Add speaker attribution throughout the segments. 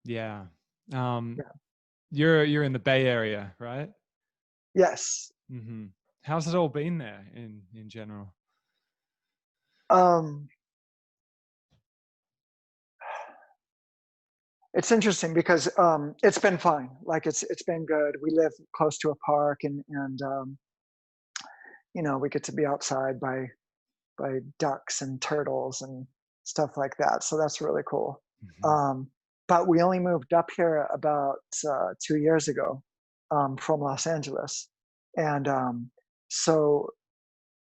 Speaker 1: Yeah. Um,
Speaker 2: Yeah.
Speaker 1: you're in the Bay Area, right?
Speaker 2: Yes.
Speaker 1: Mm-hmm. How's it all been there in general?
Speaker 2: Um, it's interesting because it's been fine. Like it's been good. We live close to a park, and we get to be outside by ducks and turtles and stuff like that. So that's really cool.
Speaker 1: Mm-hmm.
Speaker 2: Um, but we only moved up here about 2 years ago from Los Angeles, and so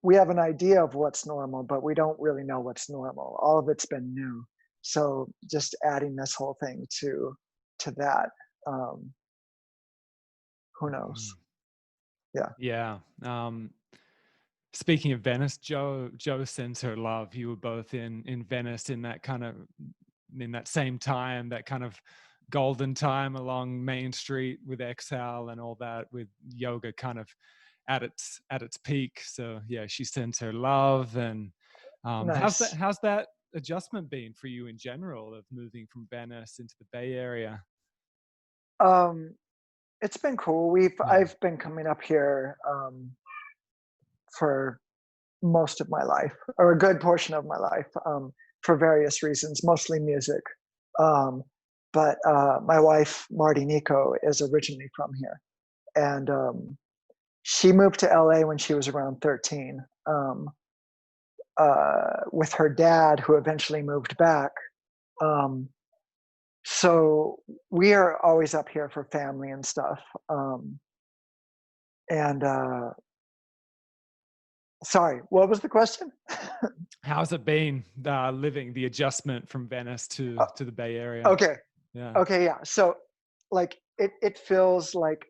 Speaker 2: we have an idea of what's normal, but we don't really know what's normal. All of it's been new. So just adding this whole thing to that, um, who
Speaker 1: Mm-hmm.
Speaker 2: knows? Yeah.
Speaker 1: Yeah. Speaking of Venice, Joe sends her love. You were both in Venice in that kind of in that same time, that kind of golden time along Main Street with Exhale and all that, with yoga kind of at its peak. So yeah, she sends her love. And
Speaker 2: Nice.
Speaker 1: how's that adjustment been for you in general of moving from Venice into the Bay Area?
Speaker 2: Um, it's been cool.
Speaker 1: Yeah.
Speaker 2: I've been coming up here for most of my life, or a good portion of my life, for various reasons, mostly music. Um, but my wife, Marti Nikko, is originally from here, and she moved to LA when she was around 13, with her dad, who eventually moved back. Um, so we are always up here for family and stuff. And Sorry, what was the question?
Speaker 1: How's it been living the adjustment from Venice to the Bay Area?
Speaker 2: Okay.
Speaker 1: Yeah.
Speaker 2: Okay, yeah. So, like, it feels like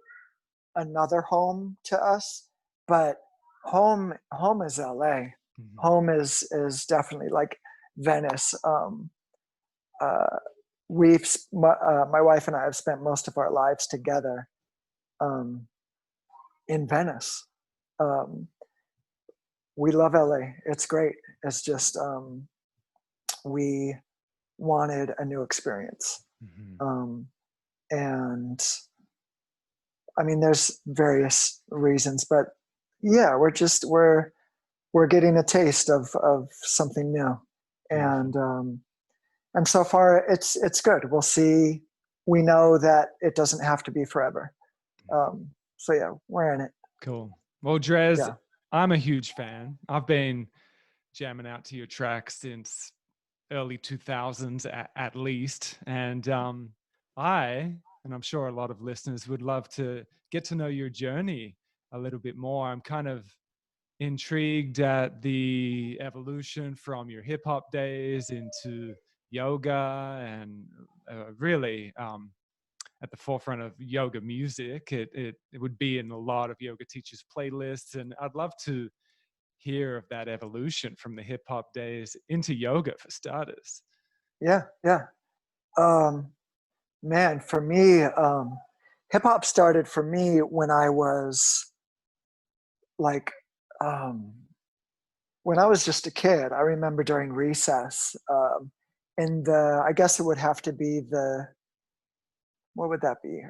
Speaker 2: another home to us, but home is LA.
Speaker 1: Mhm.
Speaker 2: Home is definitely like Venice. Uh, my wife and I have spent most of our lives together um, in Venice. Um, we love LA. It's great. It's just we wanted a new experience.
Speaker 1: Mhm.
Speaker 2: Um, and I mean, there's various reasons, but yeah, we're getting a taste of something new,
Speaker 1: Beautiful.
Speaker 2: and so far it's good. We'll see. We know that it doesn't have to be forever. So yeah, we're in it.
Speaker 1: Cool. Well, Drez,
Speaker 2: Yeah.
Speaker 1: I'm a huge fan. I've been jamming out to your tracks since early 2000s at least. And and I'm sure a lot of listeners would love to get to know your journey a little bit more. I'm kind of intrigued at the evolution from your hip hop days into yoga, and really at the forefront of yoga music. It would be in a lot of yoga teachers' playlists, and I'd love to hear of that evolution from the hip hop days into yoga for starters.
Speaker 2: Yeah, yeah. Um, Man, for me, hip hop started for me when I was like, um, when I was just a kid. I remember during recess, in the, I guess it would have to be the, what would that be?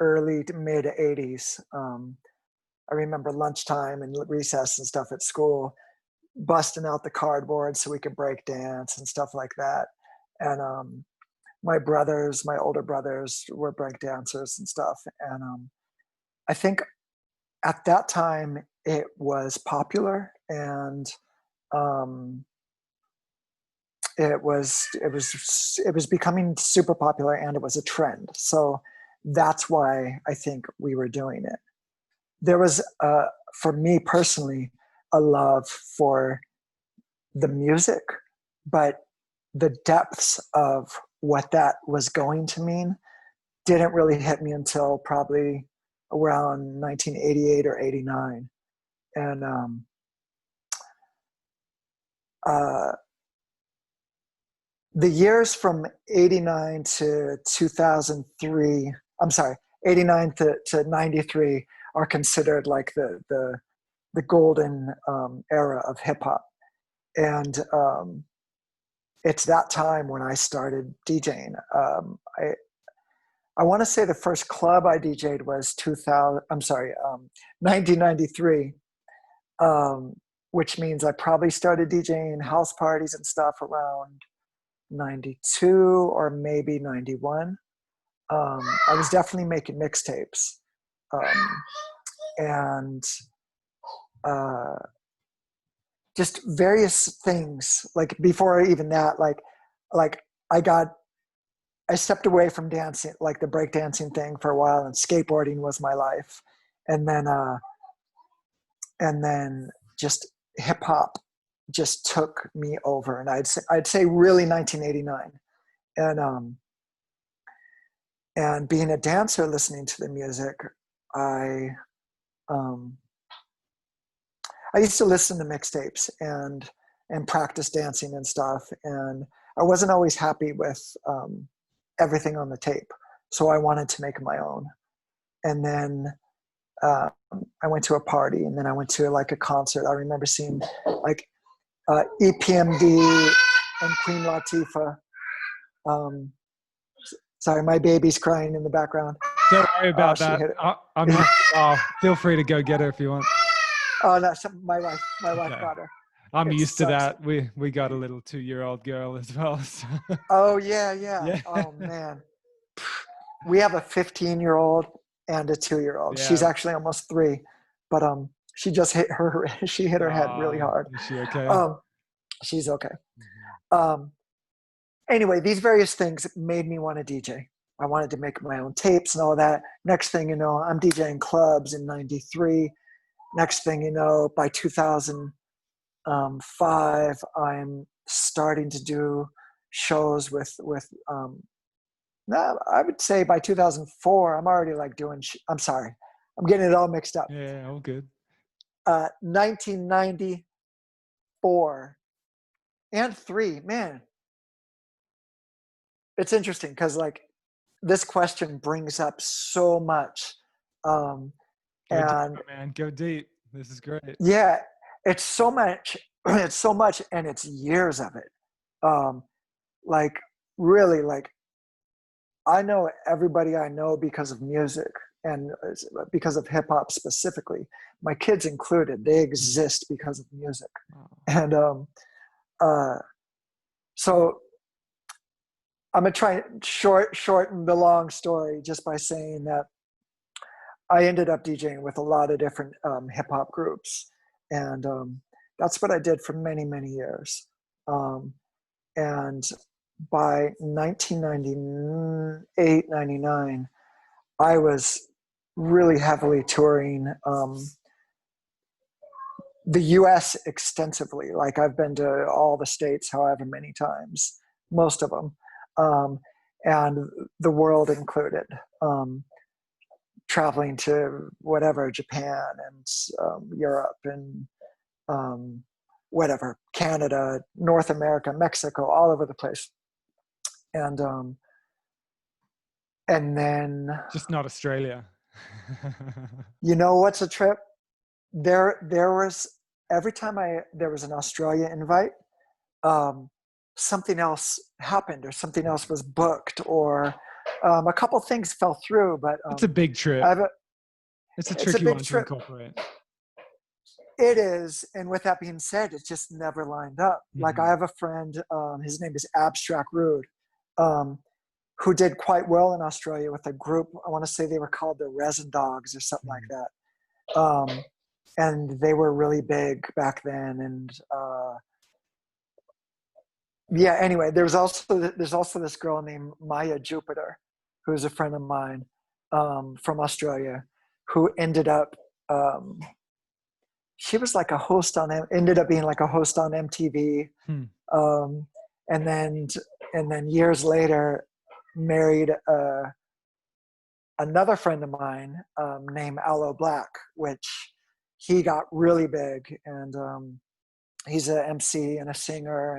Speaker 2: Early to mid 80s. I remember lunchtime and recess and stuff at school, busting out the cardboard so we could break dance and stuff like that. And my older brothers, were break dancers and stuff. And I think at that time it was popular, and um, it was becoming super popular, and it was a trend. So that's why I think we were doing it. There was, for me personally, a love for the music, but the depths of what that was going to mean didn't really hit me until probably around 1988 or 89. And uh, the years from 89 to 2003, I'm sorry, 89 to 93 are considered like the golden era of hip hop. And it's that time when I started DJing. I want to say the first club I DJ'd was 1993, which means I probably started DJing house parties and stuff around 92 or maybe 91. I was definitely making mixtapes, and just various things. Like before even that, like I stepped away from dancing, like the breakdancing thing for a while, and skateboarding was my life. And then just hip hop just took me over. And I'd say really 1989. And being a dancer, listening to the music, I used to listen to mixtapes and practice dancing and stuff. And I wasn't always happy with everything on the tape. So I wanted to make my own. And then I went to a party, and then I went to like a concert. I remember seeing like EPMD and Queen Latifah. Sorry, my baby's crying in the background.
Speaker 1: Don't worry about that. Feel free to go get her if you want.
Speaker 2: Oh no, my wife got her.
Speaker 1: I'm used to that. We got a little 2-year-old girl as well. So.
Speaker 2: Oh yeah. Oh man, we have a 15-year-old and a 2-year-old. Yeah. She's actually almost 3, but she just hit her. She hit her head really hard.
Speaker 1: Is she okay?
Speaker 2: She's okay. Mm-hmm. Anyway, these various things made me want to DJ. I wanted to make my own tapes and all that. Next thing you know, I'm DJing clubs in '93. Next thing you know, by 2005, I'm starting to do shows with I would say by 2004, I'm already like doing, I'm sorry, I'm getting it all mixed up.
Speaker 1: Yeah, all good.
Speaker 2: 1994 and 3, man. It's interesting because like this question brings up so much.
Speaker 1: Go deep, man. Go deep. This is great.
Speaker 2: Yeah, it's so much. It's so much, and it's years of it. Like really, like I know everybody I know because of music and because of hip hop specifically. My kids included. They exist because of music, and so I'm gonna try shorten the long story just by saying that I ended up DJing with a lot of different hip hop groups, and that's what I did for many, many years. And by 1998, 99, I was really heavily touring the US extensively. Like I've been to all the states however many times, most of them, and the world included. Traveling to whatever, Japan and Europe and whatever, Canada, North America, Mexico, all over the place. And then
Speaker 1: just not Australia.
Speaker 2: You know what's a trip? There was every time there was an Australia invite, something else happened or something else was booked or a couple things fell through, but
Speaker 1: it's a big trip. It's a tricky one to incorporate.
Speaker 2: It is, and with that being said, it just never lined up. Mm-hmm. Like I have a friend, his name is Abstract Rude, who did quite well in Australia with a group. I want to say they were called the Resin Dogs or something like that, and they were really big back then. And yeah, anyway, there's also this girl named Maya Jupiter, who's a friend of mine from Australia, who ended up. She was like a host ended up being like a host on MTV. And then years later married another friend of mine named Zaire Black, which he got really big. And he's an MC and a singer.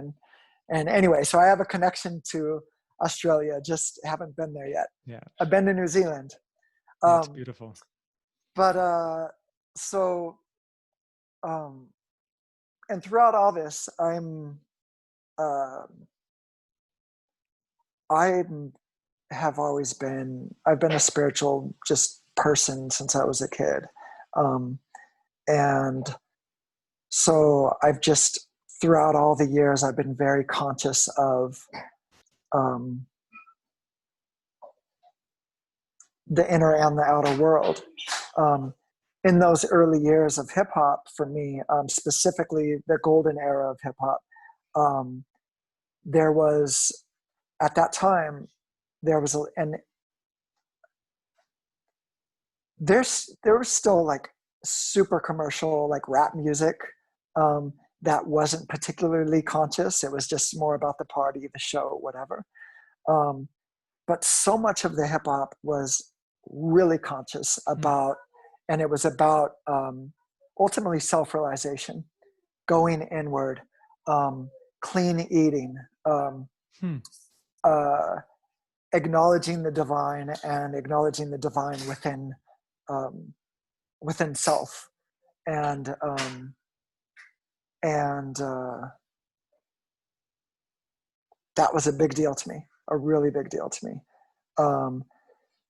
Speaker 2: And anyway, so I have a connection to Australia, just haven't been there yet.
Speaker 1: Yeah.
Speaker 2: I've been to New Zealand.
Speaker 1: It's beautiful.
Speaker 2: But and throughout all this, I'm have always been, I've been a spiritual just person since I was a kid. And so I've just, throughout all the years, I've been very conscious of the inner and the outer world. In those early years of hip hop, for me, specifically the golden era of hip hop, there was, at that time, there was there was still like super commercial, like rap music, that wasn't particularly conscious. It was just more about the party, the show, whatever. But so much of the hip hop was really conscious about, and it was about ultimately self-realization, going inward, clean eating, acknowledging the divine and acknowledging the divine within self. And that was a big deal to me, a really big deal to me.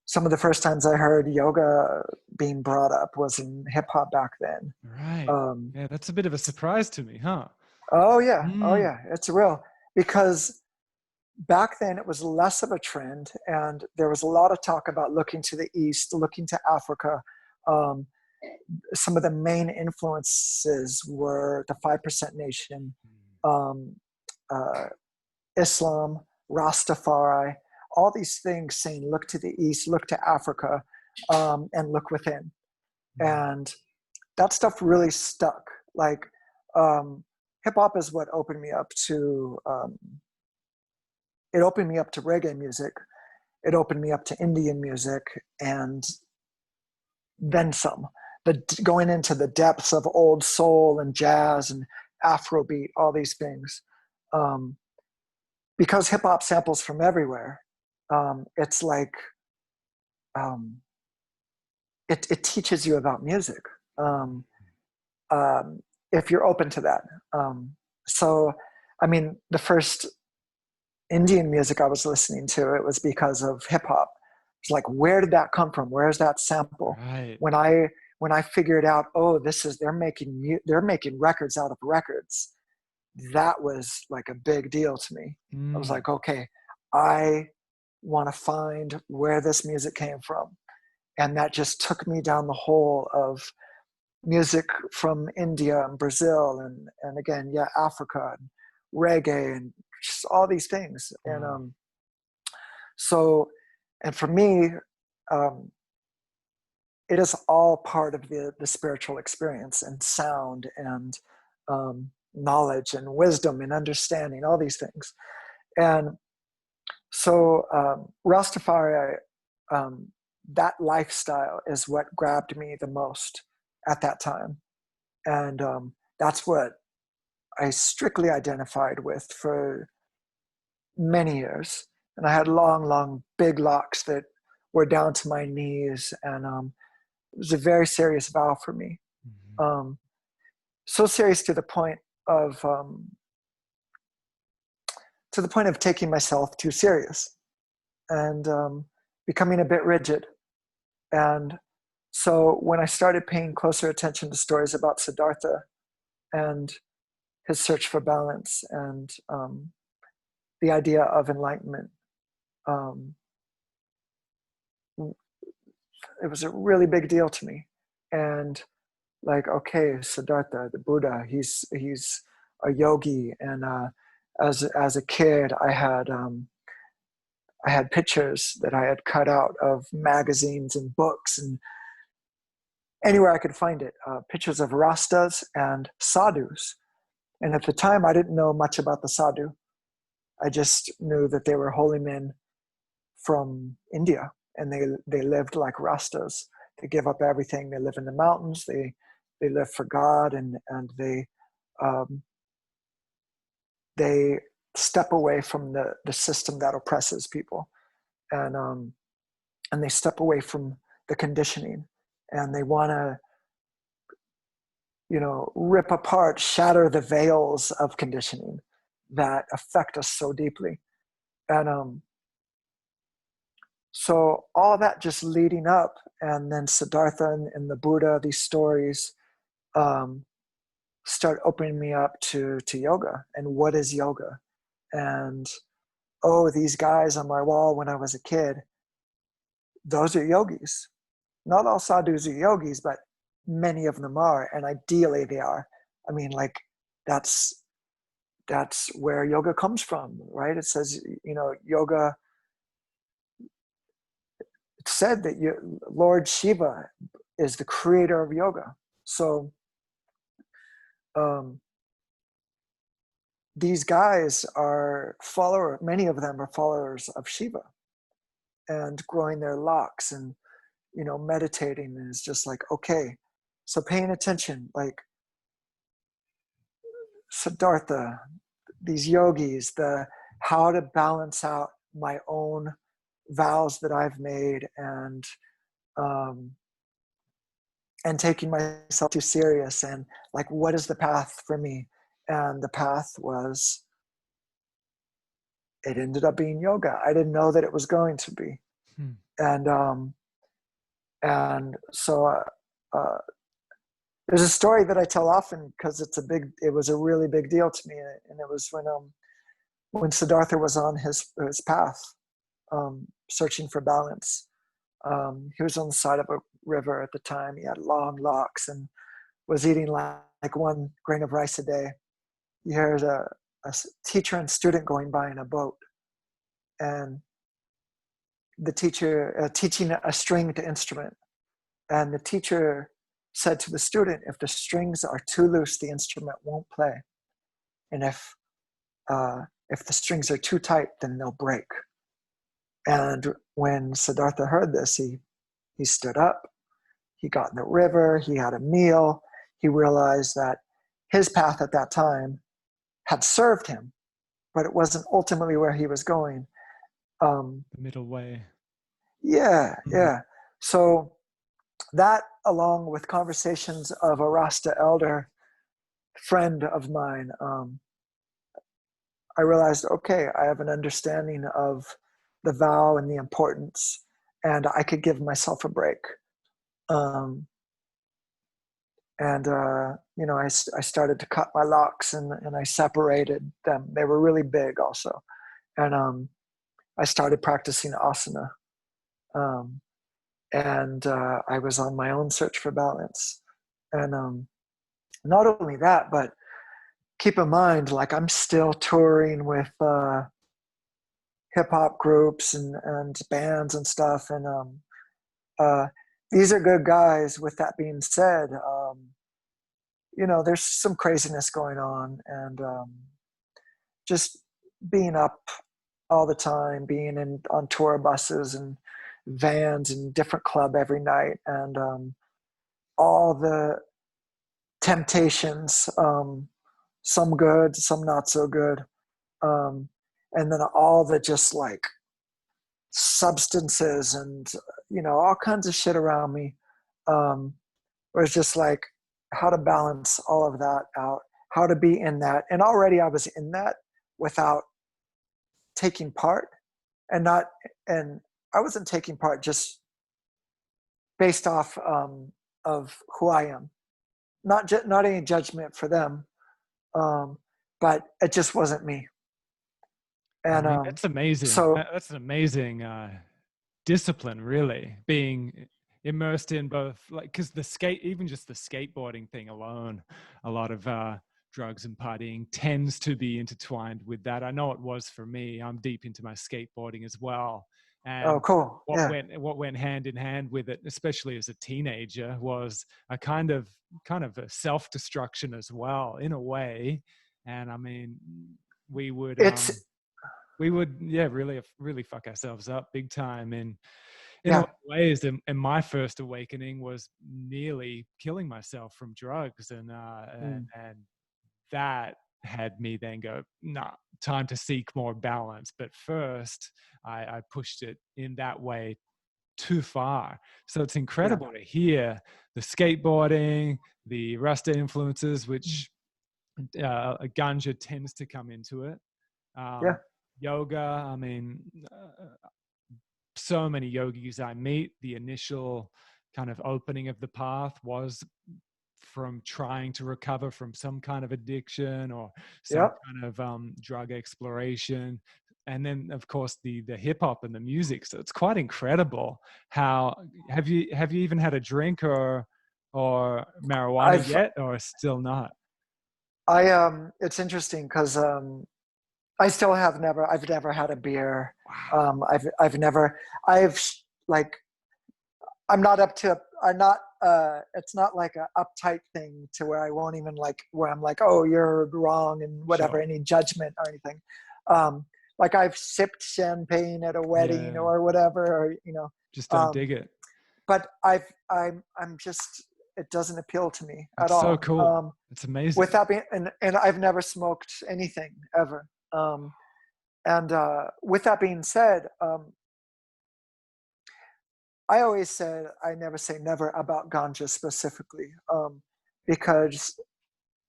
Speaker 2: Some of the first times I heard yoga being brought up was in hip hop back then.
Speaker 1: Right. Yeah, that's a bit of a surprise to me, huh?
Speaker 2: Oh yeah. Oh yeah. It's real, because back then it was less of a trend, and there was a lot of talk about looking to the East, looking to Africa. Some of the main influences were the 5% Nation, Islam, Rastafari, all these things saying, look to the East, look to Africa, and look within. And that stuff really stuck. Like, hip hop is what opened me up to, it opened me up to reggae music. It opened me up to Indian music, and then some. But going into the depths of old soul and jazz and Afrobeat, all these things. Because hip hop samples from everywhere, it's like, it teaches you about music, if you're open to that. So, I mean, the first Indian music I was listening to, it was because of hip hop. It's like, where did that come from? Where's that sample?
Speaker 1: Right.
Speaker 2: When I figured out, oh, they're making records out of records. That was like a big deal to me. I was like, okay, I want to find where this music came from. And that just took me down the hole of music from India and Brazil and again, yeah, Africa and reggae and just all these things. And so, and for me, it is all part of the spiritual experience, and sound and knowledge and wisdom and understanding, all these things. And so Rastafari, that lifestyle is what grabbed me the most at that time. And that's what I strictly identified with for many years. And I had long, big locks that were down to my knees. And it was a very serious vow for me. So serious to the point of taking myself too serious and becoming a bit rigid. And so when I started paying closer attention to stories about Siddhartha and his search for balance and the idea of enlightenment, it was a really big deal to me. And like, okay, Siddhartha, the Buddha, he's a yogi. And as a kid, I had pictures that I had cut out of magazines and books and anywhere I could find it, pictures of Rastas and Sadhus. And at the time, I didn't know much about the Sadhu. I just knew that they were holy men from India, and they lived like Rastas. They give up everything. They live in the mountains. They live for God, and they step away from the system that oppresses people, and they step away from the conditioning, and they want to, rip apart, shatter the veils of conditioning that affect us so deeply. And So all that just leading up, and then Siddhartha and the Buddha, these stories start opening me up to yoga and what is yoga. And oh, these guys on my wall when I was a kid, those are yogis. Not all sadhus are yogis, but many of them are, and ideally they are. I mean, like that's where yoga comes from, right? It says, yoga. It said that Lord Shiva is the creator of yoga. So these guys are many of them are followers of Shiva, and growing their locks and meditating is just like, okay, so paying attention, like Siddhartha, these yogis, how to balance out my own vows that I've made, and taking myself too serious, and like, what is the path for me? And the path it ended up being yoga. I didn't know that it was going to be. And so there's a story that I tell often because it was a really big deal to me. And it was when Siddhartha was on his path, searching for balance. He was on the side of a river at the time. He had long locks and was eating like 1 grain of rice a day. He hears a teacher and student going by in a boat, and the teacher teaching a stringed instrument. And the teacher said to the student, if the strings are too loose, the instrument won't play. And if the strings are too tight, then they'll break. And when Siddhartha heard this, he stood up, he got in the river, he had a meal. He realized that his path at that time had served him, but it wasn't ultimately where he was going.
Speaker 1: The middle way.
Speaker 2: Yeah. So that, along with conversations of a Rasta elder friend of mine, I realized, okay, I have an understanding of the vow and the importance, and I could give myself a break. I started to cut my locks, and I separated them. They were really big also. And I started practicing asana. I was on my own search for balance. And not only that, but keep in mind, like, I'm still touring with hip hop groups and bands and stuff. And these are good guys. With that being said, there's some craziness going on, and just being up all the time, being on tour buses and vans and different club every night, and all the temptations, some good, some not so good, and then all the just like substances and all kinds of shit around me, where it's just like how to balance all of that out, how to be in that. And already I was in that without taking part, and I wasn't taking part just based off of who I am, not any judgment for them, but it just wasn't me. And
Speaker 1: I mean, that's amazing.
Speaker 2: So
Speaker 1: that's an amazing discipline, really, being immersed in both, like, because even just the skateboarding thing alone, a lot of drugs and partying tends to be intertwined with that. I know it was for me. I'm deep into my skateboarding as well. And
Speaker 2: cool.
Speaker 1: what went hand in hand with it, especially as a teenager, was a kind of a self-destruction as well, in a way. And I mean, we would really fuck ourselves up big time in a lot of ways. And my first awakening was nearly killing myself from drugs, and that had me then go, nah, time to seek more balance. But first I pushed it in that way too far. So it's incredible to hear the skateboarding, the Rasta influences, which ganja tends to come into it. Yoga, I mean, so many yogis I meet, the initial kind of opening of the path was from trying to recover from some kind of addiction or some
Speaker 2: Yep.
Speaker 1: kind of drug exploration. And then of course the hip hop and the music. So it's quite incredible. How have you even had a drink or marijuana
Speaker 2: I've
Speaker 1: yet, or still not?
Speaker 2: it's interesting because I still have never. I've never had a beer.
Speaker 1: Wow.
Speaker 2: I've never. I've like. I'm not up to. I'm not. It's not like a uptight thing to where I won't even like. Where I'm like, oh, you're wrong and whatever.
Speaker 1: Sure.
Speaker 2: Any judgment or anything. Like I've sipped champagne at a wedding
Speaker 1: Yeah.
Speaker 2: or whatever, or
Speaker 1: Just don't dig it.
Speaker 2: But I'm just. It doesn't appeal to me at
Speaker 1: It's so
Speaker 2: all.
Speaker 1: cool. It's amazing.
Speaker 2: With that being, and I've never smoked anything ever. And with that being said, I always said I never say never about ganja specifically, because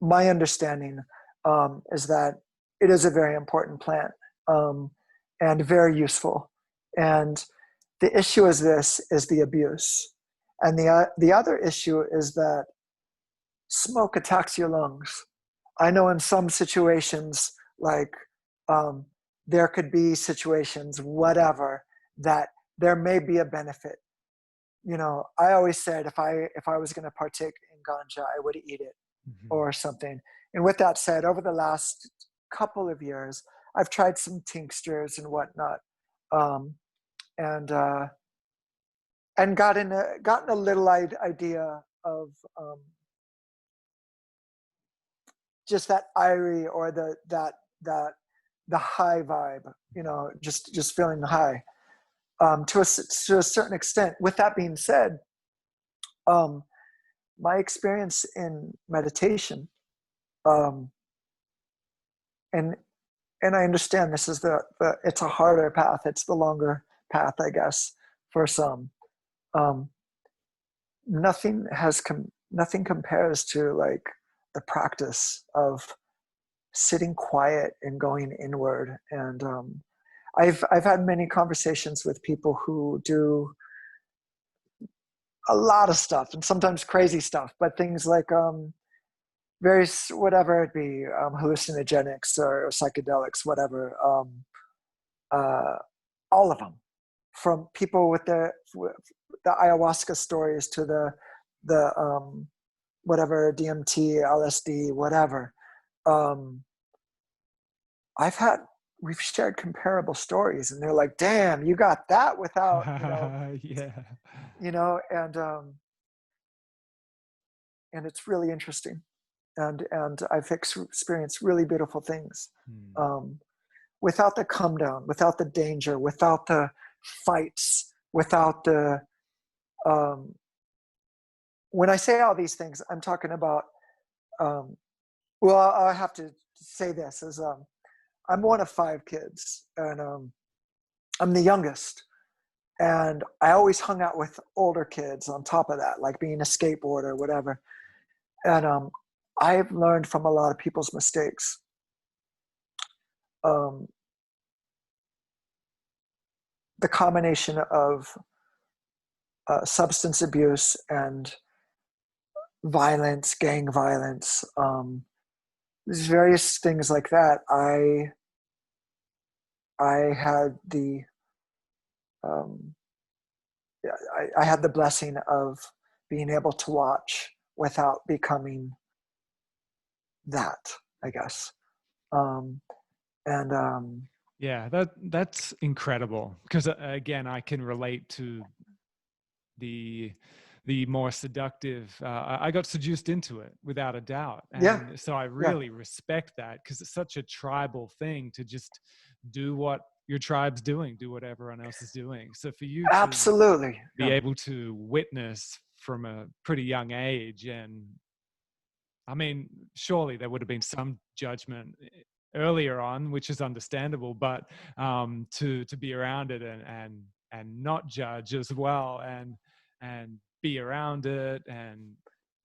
Speaker 2: my understanding is that it is a very important plant, and very useful. And the issue is the abuse, and the other issue is that smoke attacks your lungs. I know in some situations, like there could be situations, whatever, that there may be a benefit. I always said if I was going to partake in ganja, I would eat it
Speaker 1: Mhm.
Speaker 2: or something. And with that said, over the last couple of years, I've tried some tinctures and whatnot, um, and gotten a little idea of just that irie or the high vibe, just feeling the high, to a certain extent. With that being said, my experience in meditation, um, and I understand this is it's a harder path. It's the longer path, I guess, for some. Um, nothing compares to like the practice of sitting quiet and going inward. And I've had many conversations with people who do a lot of stuff and sometimes crazy stuff, but things like various whatever it be, hallucinogenics or psychedelics, whatever. Uh, all of them, from people with the ayahuasca stories to the whatever DMT, LSD, whatever. We've shared comparable stories, and they're like, "Damn, you got that without,
Speaker 1: Yeah.
Speaker 2: And it's really interesting, and I've experienced really beautiful things,
Speaker 1: Hmm.
Speaker 2: without the come down, without the danger, without the fights, without the. When I say all these things, I'm talking about. Well, I have to say this as I'm one of 5 kids, and I'm the youngest. And I always hung out with older kids on top of that, like being a skateboarder, whatever. And I've learned from a lot of people's mistakes. Um, the combination of substance abuse and violence, gang violence, there's various things like that. I had the um, I had the blessing of being able to watch without becoming that, I guess. Um, and
Speaker 1: Yeah, that's incredible because again, I can relate to the more seductive. I got seduced into it without a doubt,
Speaker 2: yeah,
Speaker 1: and so I
Speaker 2: yeah,
Speaker 1: really respect that because it's such a tribal thing to just do what your tribe's doing, do what everyone else is doing. So for you to
Speaker 2: absolutely.
Speaker 1: be
Speaker 2: Yeah.
Speaker 1: able to witness from a pretty young age, and I mean, surely there would have been some judgment earlier on, which is understandable, but to be around it and not judge as well, and be around it, and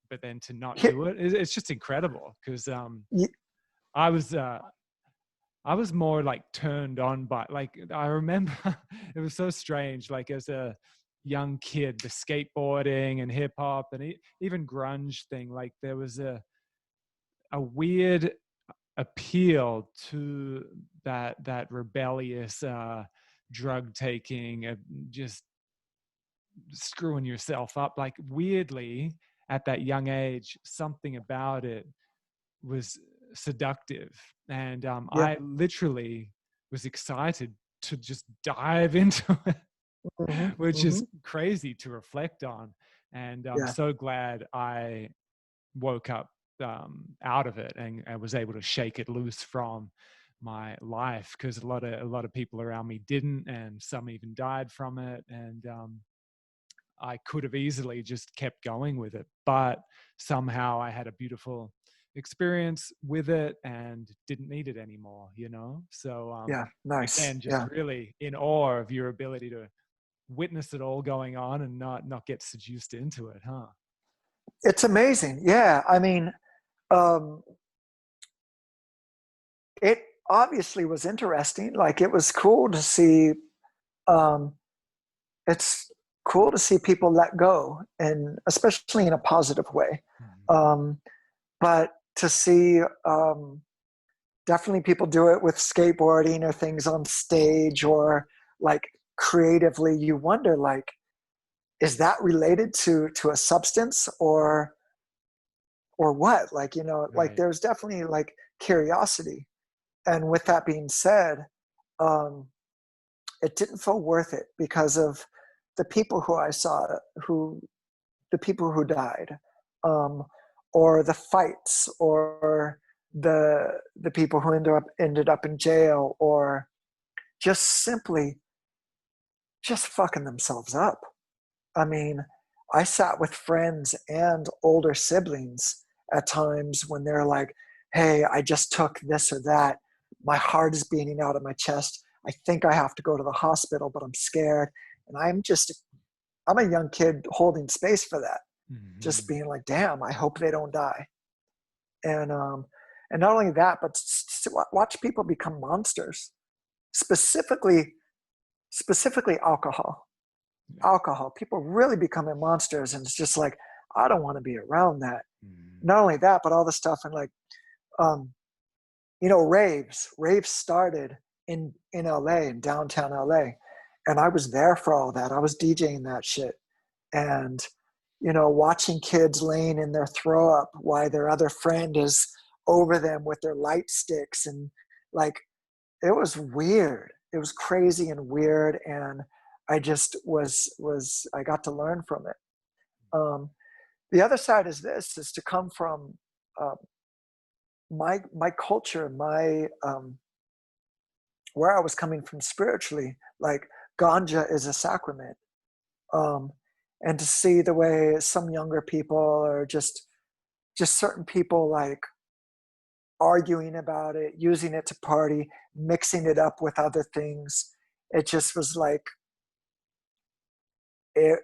Speaker 1: but then to not
Speaker 2: Here,
Speaker 1: do it, it's just incredible because
Speaker 2: y-
Speaker 1: I was I was more like turned on by, like, I remember it was so strange, like as a young kid, the skateboarding and hip hop and even grunge thing, like there was a weird appeal to that rebellious drug taking, just screwing yourself up. Like weirdly, at that young age, something about it was seductive, and
Speaker 2: Yeah.
Speaker 1: I literally was excited to just dive into it,
Speaker 2: Hmm.
Speaker 1: which
Speaker 2: Hmm.
Speaker 1: is crazy to reflect on. And I'm
Speaker 2: Yeah.
Speaker 1: so glad I woke up out of it, and was able to shake it loose from my life, because a lot of people around me didn't, and some even died from it. And I could have easily just kept going with it, but somehow I had a beautiful experience with it and didn't need it anymore, you know? So
Speaker 2: Yeah. Nice.
Speaker 1: again, just
Speaker 2: Yeah.
Speaker 1: really in awe of your ability to witness it all going on and not get seduced into it, huh?
Speaker 2: It's amazing. Yeah. I mean, um, it obviously was interesting. Like it was cool to see, um, it's cool to see people let go, and especially in a positive way.
Speaker 1: Mhm.
Speaker 2: Um, but to see, definitely people do it with skateboarding or things on stage, or like creatively, you wonder like, is that related to a substance, or what? Like, you know, like
Speaker 1: Right.
Speaker 2: there's definitely like curiosity. And with that being said, um, it didn't feel worth it because of the people who I saw, who the people who died, um, or the fights, or the people who ended up in jail, or just simply just fucking themselves up. I mean, I sat with friends and older siblings at times when they're like, "Hey, I just took this or that. My heart is beating out of my chest. I think I have to go to the hospital, but I'm scared." And I'm a young kid holding space for that, just
Speaker 1: Mhm.
Speaker 2: being like, "Damn, I hope they don't die." And and not only that, but watch people become monsters. Specifically, specifically alcohol.
Speaker 1: Yeah.
Speaker 2: Alcohol. People really becoming monsters, and it's just like, I don't want to be around that.
Speaker 1: Mhm.
Speaker 2: Not only that, but all the stuff and like, um, you know, raves. Raves started in LA, in downtown LA, and I was there for all that. I was DJing that shit, and you know, watching kids laying in their throw up while their other friend is over them with their light sticks, and like, it was weird. It was crazy and weird, and I just was I got to learn from it. Um, the other side is this: is to come from uh, my culture, my where I was coming from spiritually. Like ganja is a sacrament, um, and to see the way some younger people, or just certain people, like arguing about it, using it to party, mixing it up with other things. It just was like, it,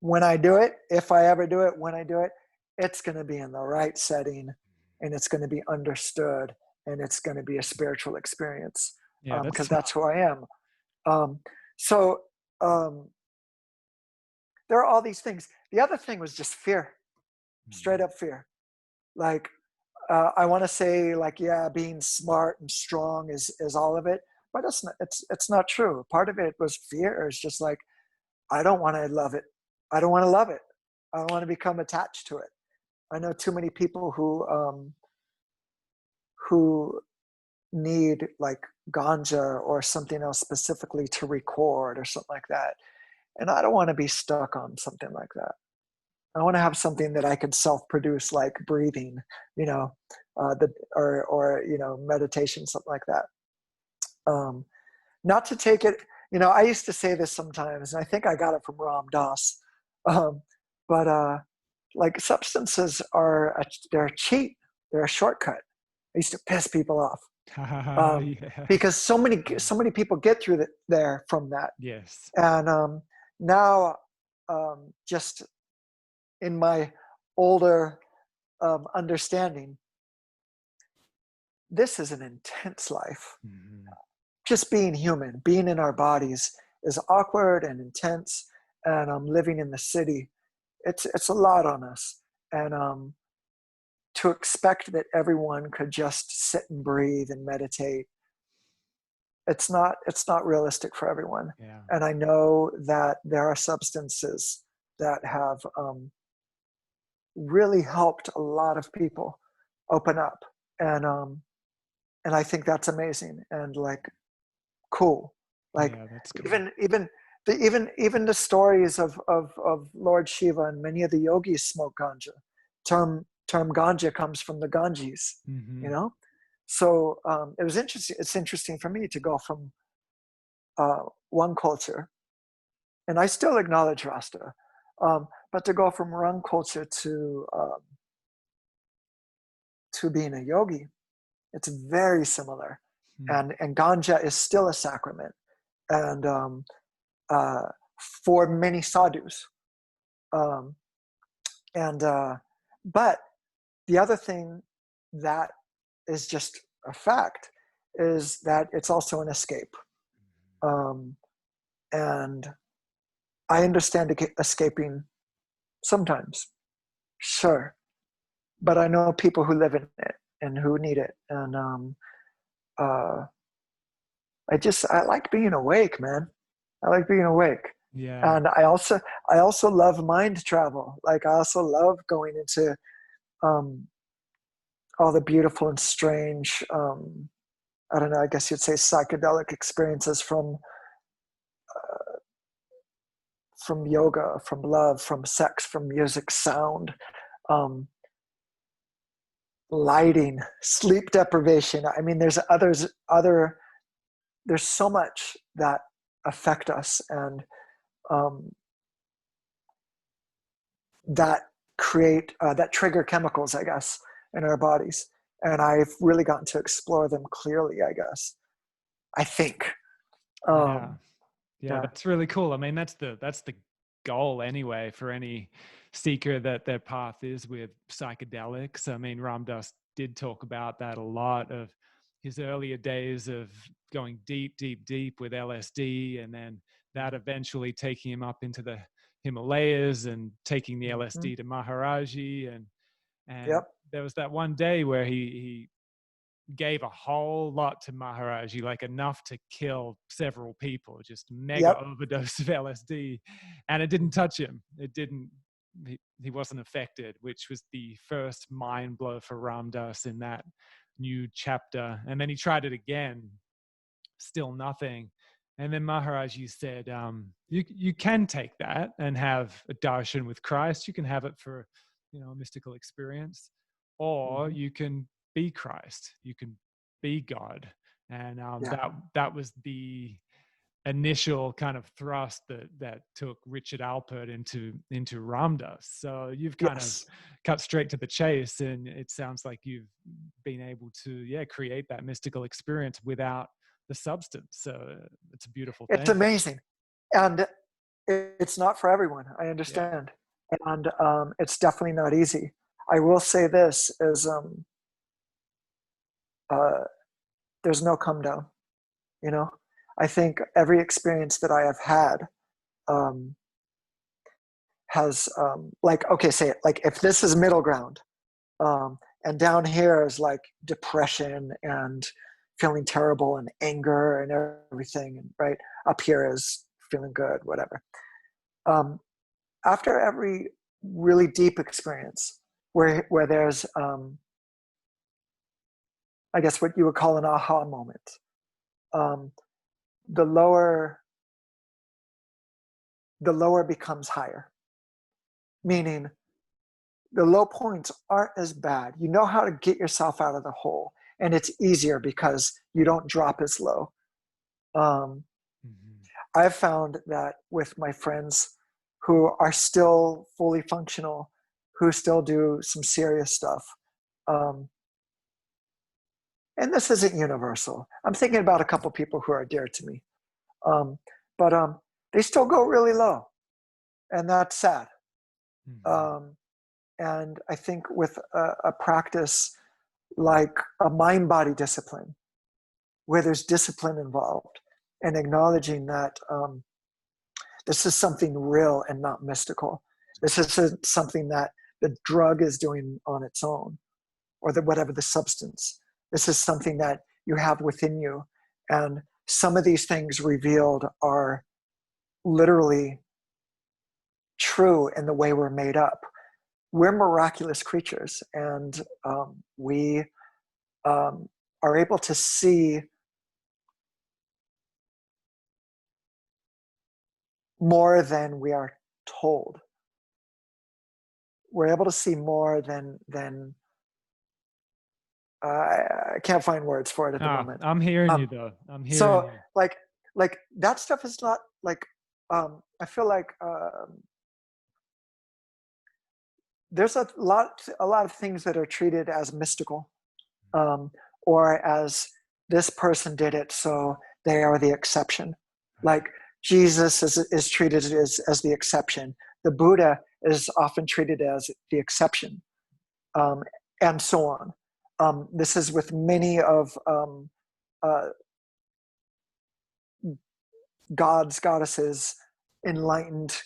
Speaker 2: when I do it, if I ever do it, when I do it, it's going to be in the right setting, and it's going to be understood, and it's going to be a spiritual experience,
Speaker 1: Yeah,
Speaker 2: because
Speaker 1: that's
Speaker 2: that's who I am. Um, so um, there are all these things. The other thing was just fear, straight
Speaker 1: Mhm.
Speaker 2: up fear. Like, I want to say like, yeah, being smart and strong is all of it, but it's not true. Part of it was fear. It's just like, I don't want to love it. I don't want to love it. I don't want to become attached to it. I know too many people who need like ganja or something else specifically to record or something like that, and I don't want to be stuck on something like that. I want to have something that I could self-produce, like breathing, you know, or you know, meditation, something like that. Um, Not to take it, you know, I used to say this sometimes, and I think I got it from Ram Dass, um, but like substances are they're cheap, they're a shortcut. I used to piss people off,
Speaker 1: Yeah.
Speaker 2: because so many people get through there from that,
Speaker 1: Yes.
Speaker 2: and now, just in my older understanding, this is an intense life.
Speaker 1: Mm-hmm.
Speaker 2: Just being human, being in our bodies is awkward and intense. And living in the city, it's a lot on us. And to expect that everyone could just sit and breathe and meditate, it's not realistic for everyone.
Speaker 1: Yeah.
Speaker 2: And I know that there are substances that have really helped a lot of people open up, and I think that's amazing and like cool. Like
Speaker 1: Yeah, that's cool.
Speaker 2: even the stories of Lord Shiva, and many of the yogis smoke ganja. Term ganja comes from the Ganges,
Speaker 1: Mm-hmm.
Speaker 2: you know. So it was interesting. It's interesting for me to go from one culture, and I still acknowledge Rasta, but to go from one culture to being a yogi, it's very similar.
Speaker 1: Mm.
Speaker 2: And ganja is still a sacrament, and for many sadhus. Um, and but the other thing that is just a fact is that it's also an escape. And I understand escaping sometimes, sure, but I know people who live in it and who need it. And uh, I like being awake, man. I like being awake.
Speaker 1: Yeah.
Speaker 2: And I also love mind travel. Like I also love going into all the beautiful and strange, I don't know, I guess you'd say psychedelic experiences from yoga, from love, from sex, from music, sound, um, lighting, sleep deprivation. I mean, there's so much that affect us, and that create that trigger chemicals, I guess, in our bodies. And I've really gotten to explore them clearly, I guess. I think.
Speaker 1: Yeah. Yeah,
Speaker 2: Yeah.
Speaker 1: that's really cool. I mean, that's the goal anyway for any seeker that their path is with psychedelics. I mean, Ram Dass did talk about that a lot, of his earlier days of going deep, deep, deep with LSD, and then that eventually taking him up into the Himalayas and taking the
Speaker 2: Mm-hmm.
Speaker 1: LSD to Maharaji. And
Speaker 2: Yep.
Speaker 1: there was that one day where he gave a whole lot to Maharaji, like enough to kill several people, just mega
Speaker 2: Yep.
Speaker 1: overdose of LSD, and it didn't touch him. It didn't. He wasn't affected, which was the first mind blow for Ram Dass in that new chapter. And then he tried it again, still nothing. And then Maharaji said, "You can take that and have a darshan with Christ. You can have it for, a mystical experience, or
Speaker 2: Mm-hmm.
Speaker 1: you can be Christ. You can be God." And
Speaker 2: Yeah.
Speaker 1: that was the initial kind of thrust that took Richard Alpert into Ram Dass. So you've kind of
Speaker 2: Yes.
Speaker 1: cut straight to the chase, and it sounds like you've been able to create that mystical experience without the substance. So it's a beautiful
Speaker 2: It's
Speaker 1: thing.
Speaker 2: amazing. And it's not for everyone. I
Speaker 1: Yeah.
Speaker 2: understand. And it's definitely not easy. I will say this is uh, there's no come down, you know? I think every experience that I have had um, has like, okay, say it, like if this is middle ground, and down here is like depression and feeling terrible and anger and everything, and right up here is feeling good, whatever. After every really deep experience where there's I guess what you would call an aha moment, um, the lower becomes higher, meaning the low points aren't as bad. You know how to get yourself out of the hole, and it's easier because you don't drop as low. um,
Speaker 1: Mm-hmm.
Speaker 2: I've found that with my friends who are still fully functional, who still do some serious stuff, um, and this isn't universal. I'm thinking about a couple people who are dear to me, um, but they still go really low, and that's sad.
Speaker 1: Mm-hmm.
Speaker 2: Um, and I think with a practice like a mind-body discipline, where there's discipline involved, and acknowledging that this is something real and not mystical. This isn't something that the drug is doing on its own, or whatever the substance. This is something that you have within you. And some of these things revealed are literally true in the way we're made up. We're miraculous creatures, and we are able to see more than we are told. We're able to see more than I can't find words for it at the moment.
Speaker 1: I'm hearing you though. I'm hearing
Speaker 2: so
Speaker 1: you.
Speaker 2: like that stuff is not like I feel like there's a lot of things that are treated as mystical, or as this person did it, so they are the exception. Like Jesus is treated as the exception. The Buddha is often treated as the exception, and so on. This is with many of gods, goddesses, enlightened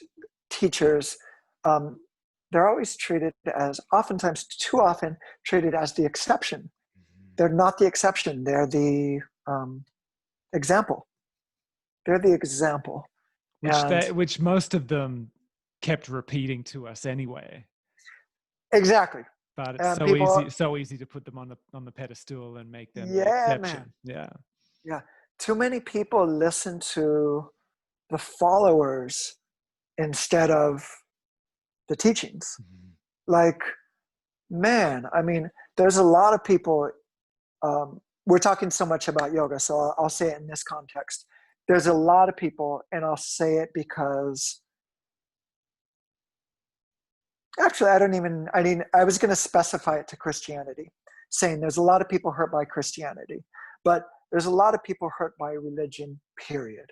Speaker 2: teachers. They're always treated as, oftentimes too often, treated as the exception. They're not the exception. They're the example. They're the example.
Speaker 1: Which most of them kept repeating to us anyway.
Speaker 2: Exactly.
Speaker 1: But it's so easy to put them on the pedestal and make them the exception.
Speaker 2: Man. Yeah. Too many people listen to the followers instead of the teachings. Like, man, I mean, there's a lot of people, we're talking so much about yoga, so I'll say it in this context. There's a lot of people, and I'll say it because actually, I was going to specify it to Christianity, saying there's a lot of people hurt by Christianity, but there's a lot of people hurt by religion, period,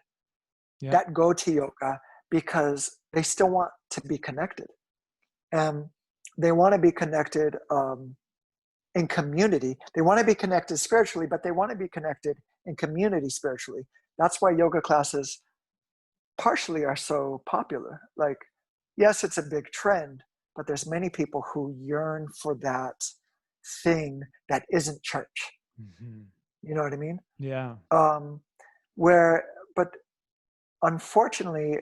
Speaker 2: that go to yoga because they still want to be connected. And they want to be connected in community. They want to be connected spiritually, but they want to be connected in community spiritually. That's why yoga classes partially are so popular. Like, yes, it's a big trend, but there's many people who yearn for that thing that isn't church. You know what I mean?
Speaker 1: Yeah.
Speaker 2: But unfortunately,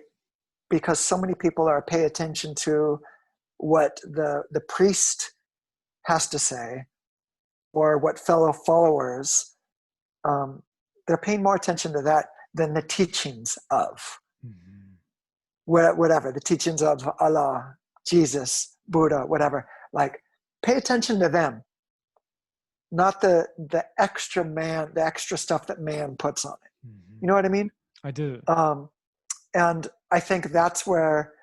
Speaker 2: because so many people are pay attention to what the priest has to say, or what fellow followers, they're paying more attention to that than the teachings of whatever, the teachings of Allah, Jesus, Buddha, whatever. Like, pay attention to them, not the extra stuff that man puts on it. You know what I mean?
Speaker 1: I do.
Speaker 2: And I think that's where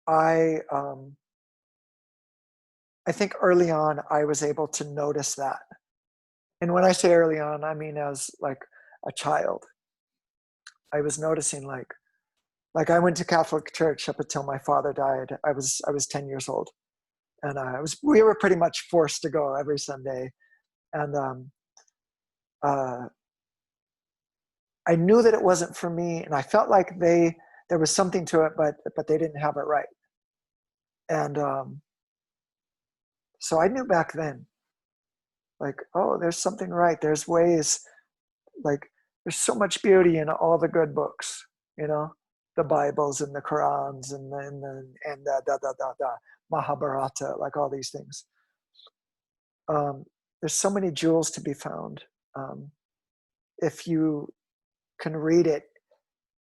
Speaker 2: I think early on I was able to notice that. And when I say early on, I mean as like a child. I was noticing like I went to Catholic church up until my father died. I was 10 years old, and we were pretty much forced to go every Sunday. And I knew that it wasn't for me, and I felt like there was something to it, but they didn't have it right. And so I knew back then, like, oh, there's something right. There's ways, like, there's so much beauty in all the good books, you know, the Bibles and the Qurans and the Mahabharata, like all these things. There's so many jewels to be found if you can read it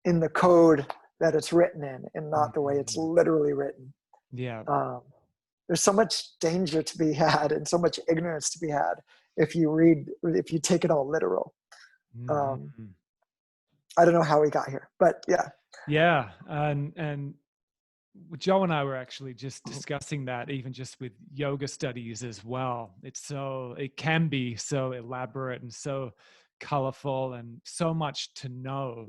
Speaker 2: in the code that it's written in, and not the way it's literally written.
Speaker 1: Yeah.
Speaker 2: There's so much danger to be had and so much ignorance to be had if you take it all literal. I don't know how we got here, but yeah.
Speaker 1: Yeah. And Joe and I were actually just discussing that, even just with yoga studies as well. It can be so elaborate and so colorful and so much to know.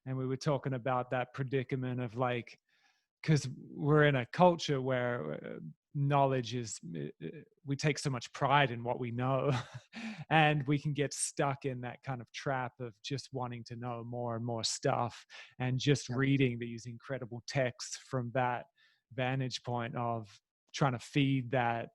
Speaker 1: And we were talking about that predicament of like, because we're in a culture where knowledge is, we take so much pride in what we know and we can get stuck in that kind of trap of just wanting to know more and more stuff, and just reading these incredible texts from that vantage point of trying to feed that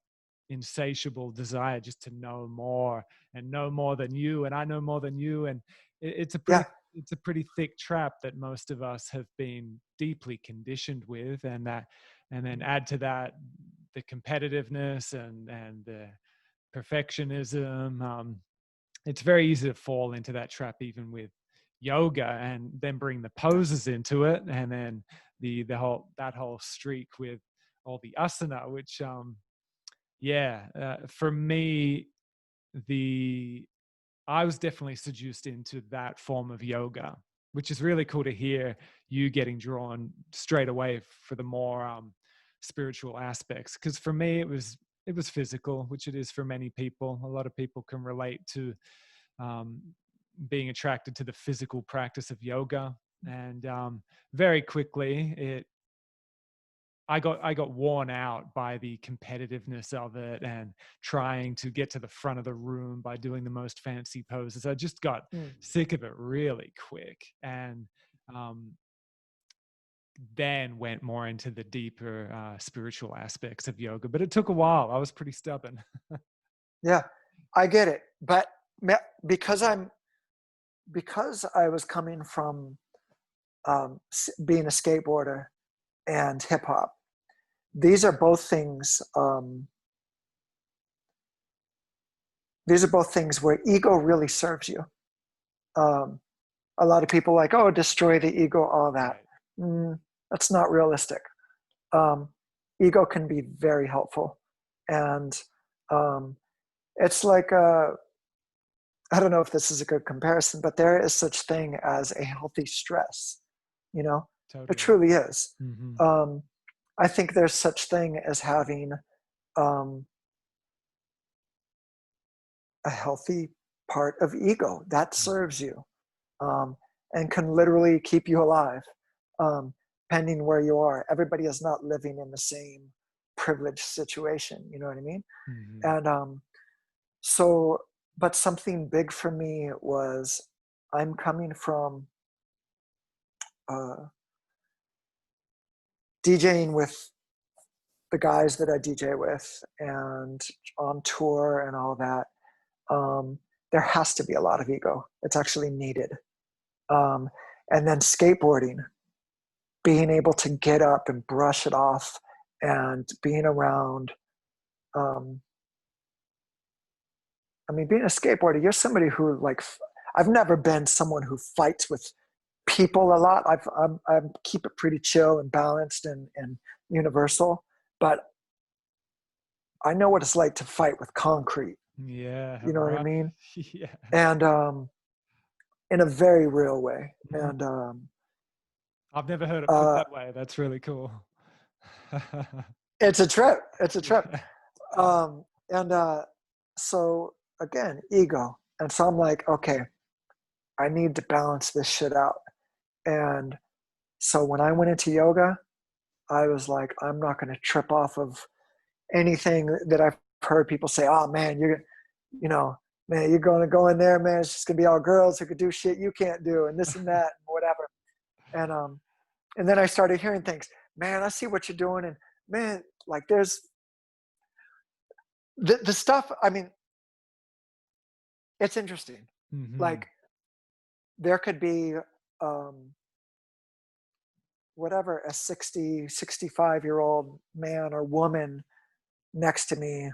Speaker 1: insatiable desire just to know more and know more than you, and I know more than you. And it's a pretty it's a pretty thick trap that most of us have been deeply conditioned with, and then add to that the competitiveness and the perfectionism. It's very easy to fall into that trap even with yoga, and then bring the poses into it, and then the whole streak with all the asana, which for me, I was definitely seduced into that form of yoga, which is really cool to hear you getting drawn straight away for the more spiritual aspects. Because for me, it was physical, which it is for many people. A lot of people can relate to being attracted to the physical practice of yoga, and very quickly I got worn out by the competitiveness of it and trying to get to the front of the room by doing the most fancy poses. I just got sick of it really quick, and then went more into the deeper spiritual aspects of yoga. But it took a while. I was pretty stubborn.
Speaker 2: Yeah, I get it. But because I was coming from being a skateboarder and hip hop, these are both things. These are both things where ego really serves you. A lot of people like, oh, destroy the ego, all that. Right. That's not realistic. Ego can be very helpful, and it's like I don't know if this is a good comparison, but there is such thing as a healthy stress. You know, totally. It truly is. Mm-hmm. I think there's such thing as having a healthy part of ego that serves you, and can literally keep you alive, depending where you are. Everybody is not living in the same privileged situation. You know what I mean? Mm-hmm. And but something big for me was, I'm coming from DJing with the guys that I DJ with and on tour and all that. There has to be a lot of ego. It's actually needed. And then skateboarding, being able to get up and brush it off, and being around, being a skateboarder, you're somebody who, like, I've never been someone who fights with people a lot. I keep it pretty chill and balanced and universal, but I know what it's like to fight with concrete. Yeah. You know what I mean? Yeah. And in a very real way. And
Speaker 1: I've never heard it put that way. That's really cool.
Speaker 2: It's a trip. It's a trip. So again, ego. And so I'm like, okay, I need to balance this shit out. And so when I went into yoga, I was like, I'm not going to trip off of anything that I've heard people say. Oh man, you're going to go in there, man. It's just going to be all girls who could do shit you can't do, and this and that, and whatever. And then I started hearing things. Man, I see what you're doing, and man, like, there's the stuff. I mean, it's interesting. Mm-hmm. Like, there could be whatever, a 60, 65-year-old man or woman next to me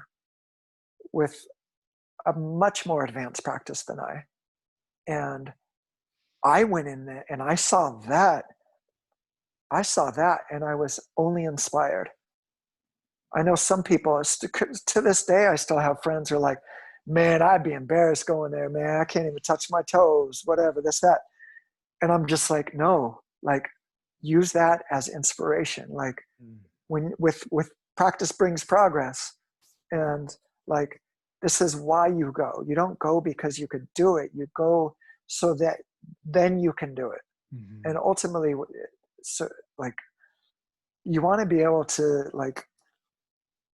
Speaker 2: with a much more advanced practice than I. And I went in there and I saw that, and I was only inspired. I know some people, to this day, I still have friends who are like, man, I'd be embarrassed going there, man. I can't even touch my toes, whatever, this, that. And I'm just like, no, like, use that as inspiration. Like, when with practice brings progress. And like, this is why you go. You don't go because you could do it. You go so that then you can do it. Mm-hmm. And ultimately, so, like, you want to be able to, like,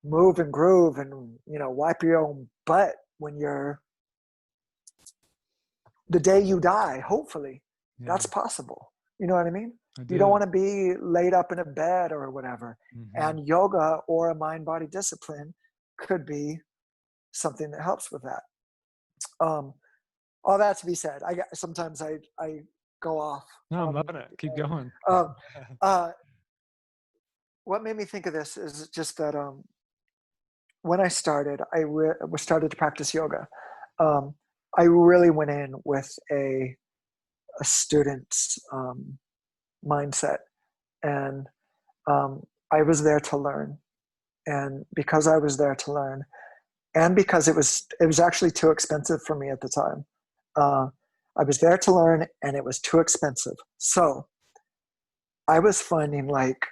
Speaker 2: move and groove and, you know, wipe your own butt when you're, the day you die, hopefully.
Speaker 1: Yeah,
Speaker 2: That's possible. You know what I mean?
Speaker 1: I
Speaker 2: You don't
Speaker 1: do.
Speaker 2: want to be laid up in a bed or whatever.
Speaker 1: Mm-hmm.
Speaker 2: And yoga or a mind-body discipline could be something that helps with that. Um, all that to be said, sometimes I go off.
Speaker 1: No, I'm loving it. Keep going.
Speaker 2: Um, uh, what made me think of this is just that when I started, started to practice yoga. Um, I really went in with a student's mindset, and I was there to learn. And because I was there to learn, and because it was actually too expensive for me at the time, I was there to learn, and it was too expensive. So I was finding like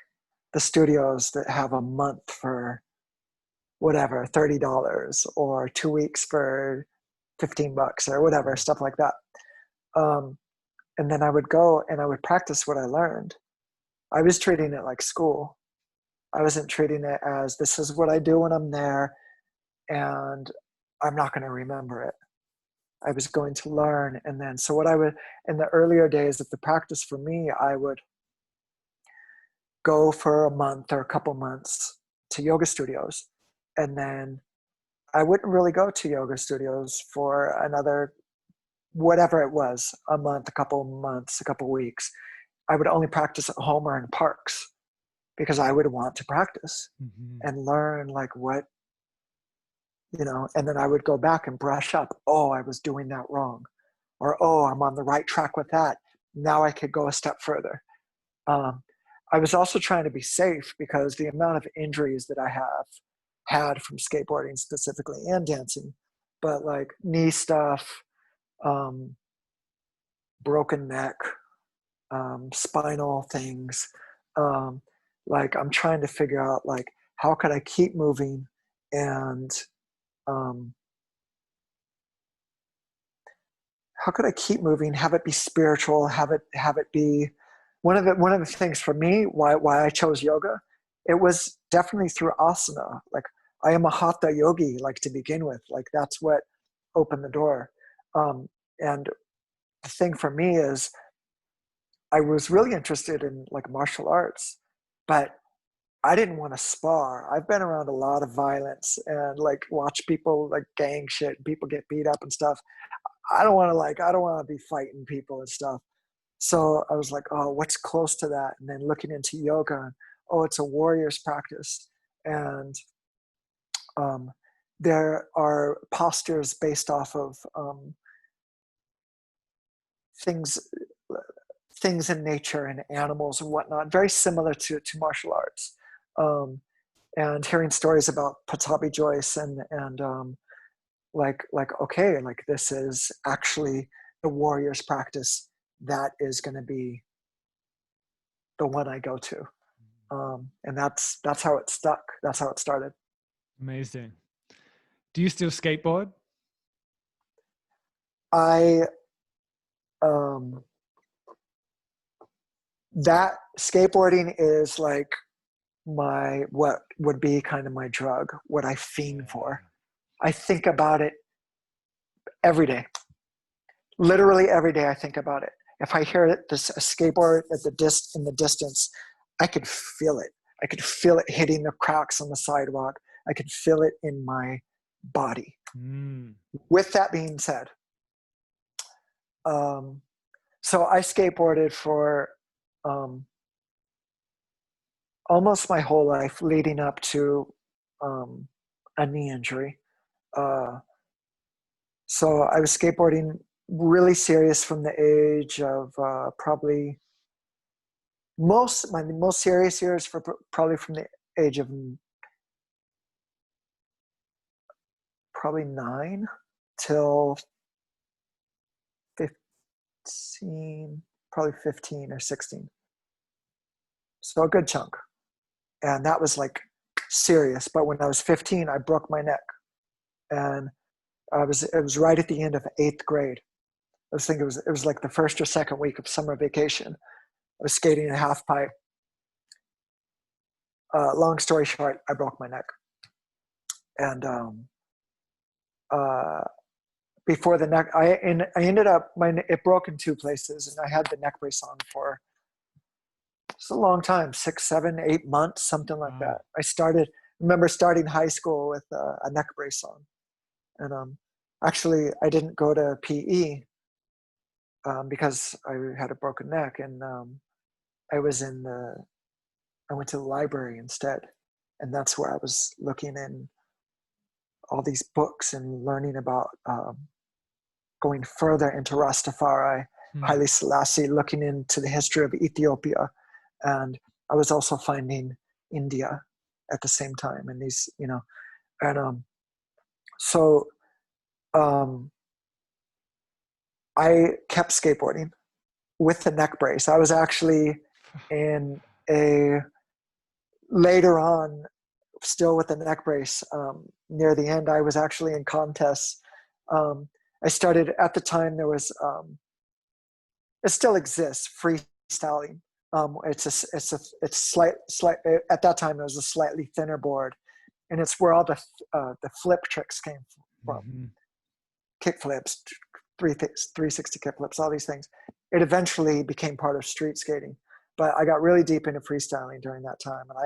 Speaker 2: the studios that have a month for whatever, $30, or 2 weeks for $15 or whatever, stuff like that. And then I would go and I would practice what I learned. I was treating it like school. I wasn't treating it as this is what I do when I'm there and I'm not going to remember it. I was going to learn. And then, so what I would, in the earlier days of the practice for me, I would go for a month or a couple months to yoga studios. And then I wouldn't really go to yoga studios for another, whatever it was, a month, a couple months, a couple weeks. I would only practice at home or in parks because I would want to practice and learn like what, you know, and then I would go back and brush up. Oh, I was doing that wrong. Or, oh, I'm on the right track with that. Now I could go a step further. I was also trying to be safe because the amount of injuries that I have had from skateboarding specifically and dancing, but like knee stuff, broken neck, spinal things. Like I'm trying to figure out like, how could I keep moving and how could I keep moving, have it be spiritual, have it be one of the things for me, why I chose yoga, it was definitely through asana. Like I am a hatha yogi, like to begin with, like that's what opened the door. And the thing for me is I was really interested in like martial arts, but I didn't want to spar. I've been around a lot of violence and like watch people like gang shit and people get beat up and stuff. I don't want to be fighting people and stuff. So I was like, oh, what's close to that? And then looking into yoga, and, oh, it's a warrior's practice. And there are postures based off of things in nature and animals and whatnot, very similar to martial arts. And hearing stories about Patabi Joyce and like okay, like this is actually the warrior's practice that is going to be the one I go to. And that's how it stuck. That's how it started.
Speaker 1: Amazing. Do you still skateboard?
Speaker 2: I that skateboarding is like what would be kind of my drug, what I fiend for. I think about it every day. Literally every day I think about it. If I hear it, a skateboard in the distance, I could feel it. I could feel it hitting the cracks on the sidewalk. I could feel it in my body. With that being said, so I skateboarded for almost my whole life leading up to a knee injury. So I was skateboarding really serious from the age of probably my most serious years for probably from the age of probably 9 till 15, probably 15 or 16. So a good chunk. And that was like serious. But when I was 15, I broke my neck. And it was right at the end of 8th grade. I was thinking it was like the first or second week of summer vacation. I was skating a half pipe. Long story short, I broke my neck. and before the neck, I ended up, it broke in 2 places, and I had the neck brace on for it's a long time, 6, 7, 8 months, something like that. Remember starting high school with a neck brace on. And actually, I didn't go to PE because I had a broken neck, and I went to the library instead, and that's where I was looking in all these books and learning about going further into Rastafari, Haile Selassie, looking into the history of Ethiopia, and I was also finding India at the same time, and these, and so I kept skateboarding with the neck brace. I was actually later on, still with the neck brace, near the end, I was actually in contests. I started, at the time there was, it still exists, freestyling. It's slight, at that time it was a slightly thinner board, and it's where all the flip tricks came from. Kick flips, 360 kick flips, all these things. It eventually became part of street skating, but I got really deep into freestyling during that time, and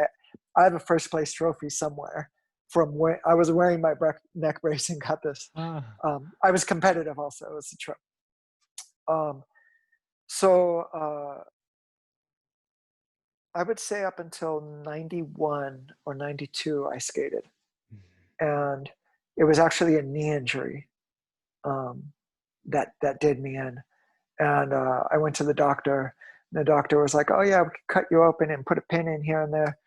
Speaker 2: I have a first place trophy somewhere from where I was wearing my neck brace and got this. I was competitive also. It was a trip. I would say up until 91 or 92, I skated. And it was actually a knee injury that did me in. And I went to the doctor, and the doctor was like, oh yeah, we could cut you open and put a pin in here and there.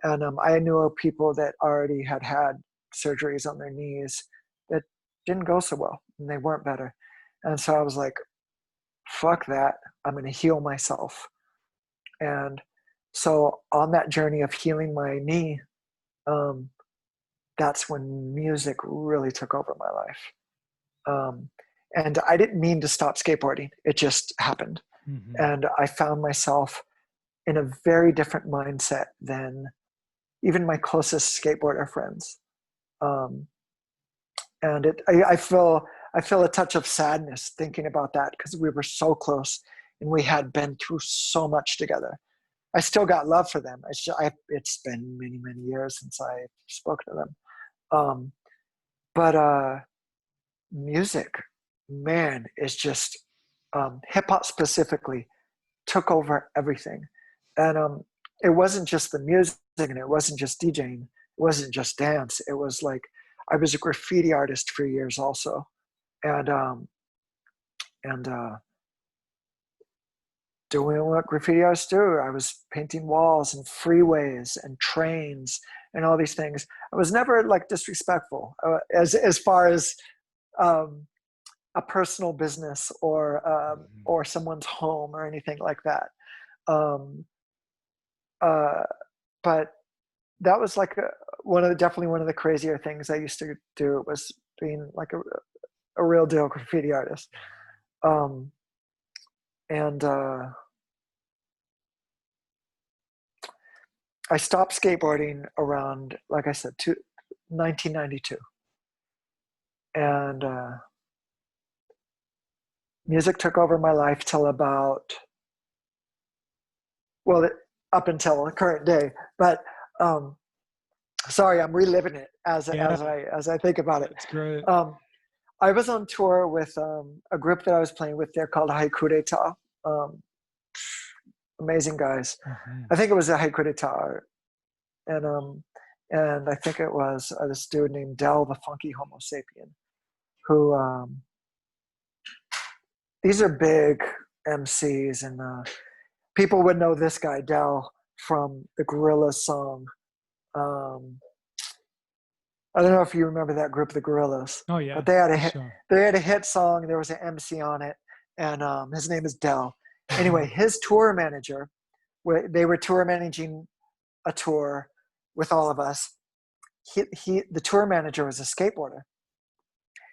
Speaker 2: And I knew of people that already had surgeries on their knees that didn't go so well, and they weren't better. And so I was like, fuck that, I'm going to heal myself. And so on that journey of healing my knee, that's when music really took over my life. And I didn't mean to stop skateboarding. It just happened. And I found myself in a very different mindset than even my closest skateboarder friends. And I feel a touch of sadness thinking about that, because we were so close and we had been through so much together. I still got love for them. It's been many, many years since I spoke to them. But music, man, is just, hip hop specifically took over everything. And it wasn't just the music, and it wasn't just DJing, it wasn't just dance. It was like, I was a graffiti artist for years also. And doing what graffiti artists do. I was painting walls and freeways and trains and all these things. I was never like disrespectful as far as a personal business or someone's home or anything like that. But that was like definitely one of the crazier things I used to do, was being like a real deal graffiti artist. And I stopped skateboarding around, like I said, 1992. And music took over my life till about, up until the current day. But sorry, I'm reliving it as I think about it.
Speaker 1: That's great.
Speaker 2: I was on tour with a group that I was playing with. They're called Haiku d'Etat. Amazing guys. I think it was a Haiku d'Etat. And I think it was this dude named Del the Funky Homo Sapien, who, these are big MCs, and people would know this guy, Del, from the Gorillaz song. I don't know if you remember that group, the Gorillaz.
Speaker 1: Oh yeah.
Speaker 2: But they had a hit.
Speaker 1: Sure.
Speaker 2: They had a hit song. There was an MC on it, and his name is Del. Anyway, his tour manager, they were tour managing a tour with all of us. The tour manager was a skateboarder.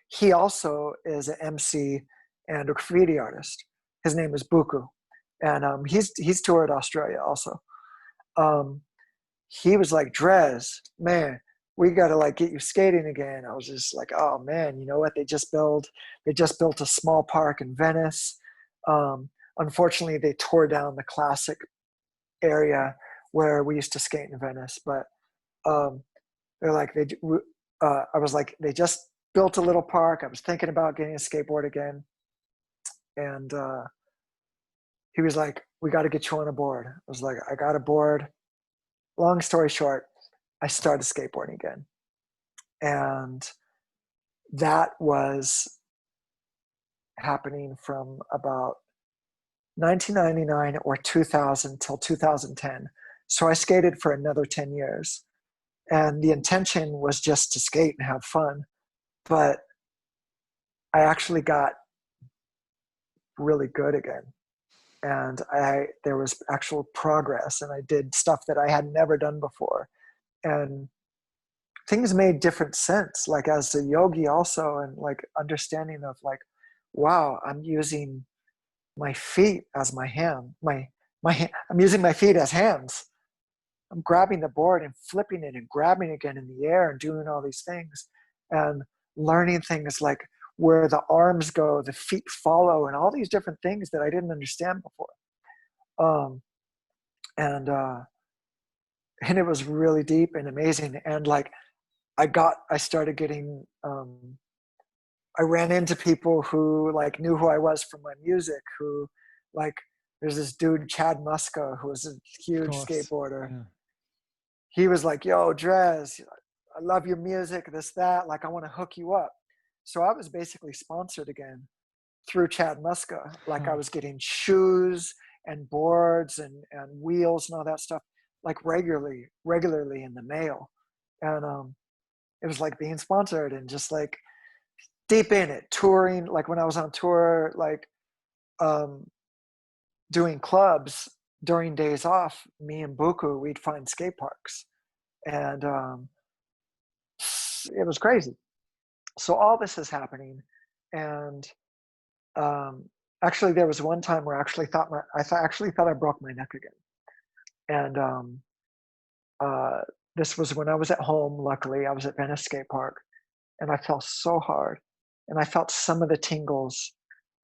Speaker 2: He also is an MC and a graffiti artist. His name is Buku, and he's toured Australia also. He was like, Drez, man, we got to like get you skating again. I was just like, oh man, you know what? They just built a small park in Venice. Unfortunately, they tore down the classic area where we used to skate in Venice. But they're like, I was like, they just built a little park. I was thinking about getting a skateboard again. And he was like, we got to get you on a board. I was like, I got a board. Long story short, I started skateboarding again. And that was happening from about 1999 or 2000 till 2010. So I skated for another 10 years. And the intention was just to skate and have fun. But I actually got really good again. And there was actual progress, and I did stuff that I had never done before. And things made different sense, like as a yogi also, and like understanding of like, wow, I'm using my feet as my hand. I'm using my feet as hands. I'm grabbing the board and flipping it and grabbing it again in the air and doing all these things and learning things like where the arms go, the feet follow, and all these different things that I didn't understand before. And it was really deep and amazing. And like, I started getting, I ran into people who like knew who I was from my music, who like, there's this dude, Chad Muska, who was a huge skateboarder.
Speaker 1: Yeah.
Speaker 2: He was like, yo, Drez, I love your music, this, that, like, I want to hook you up. So I was basically sponsored again through Chad Muska. Like I was getting shoes and boards and wheels and all that stuff, like regularly in the mail. And it was like being sponsored and just like deep in it, touring. Like when I was on tour, like doing clubs during days off, me and Buku, we'd find skate parks. And it was crazy. So all this is happening. And actually there was one time where I actually thought I broke my neck again. And this was when I was at home. Luckily, I was at Venice Skate Park, and I fell so hard, and I felt some of the tingles,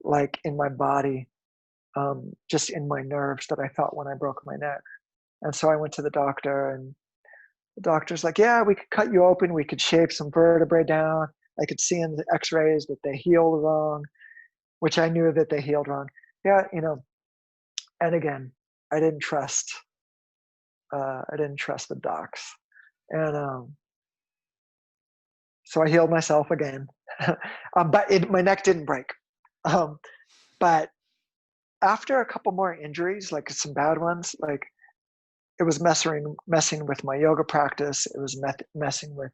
Speaker 2: like in my body, just in my nerves that I felt when I broke my neck. And so I went to the doctor, and the doctor's like, "Yeah, we could cut you open. We could shape some vertebrae down. I could see in the X-rays that they healed wrong," which I knew that they healed wrong. Yeah, you know. And again, I didn't trust the docs. And so I healed myself again. But my neck didn't break. But after a couple more injuries, like some bad ones, like it was messing with my yoga practice. It was messing with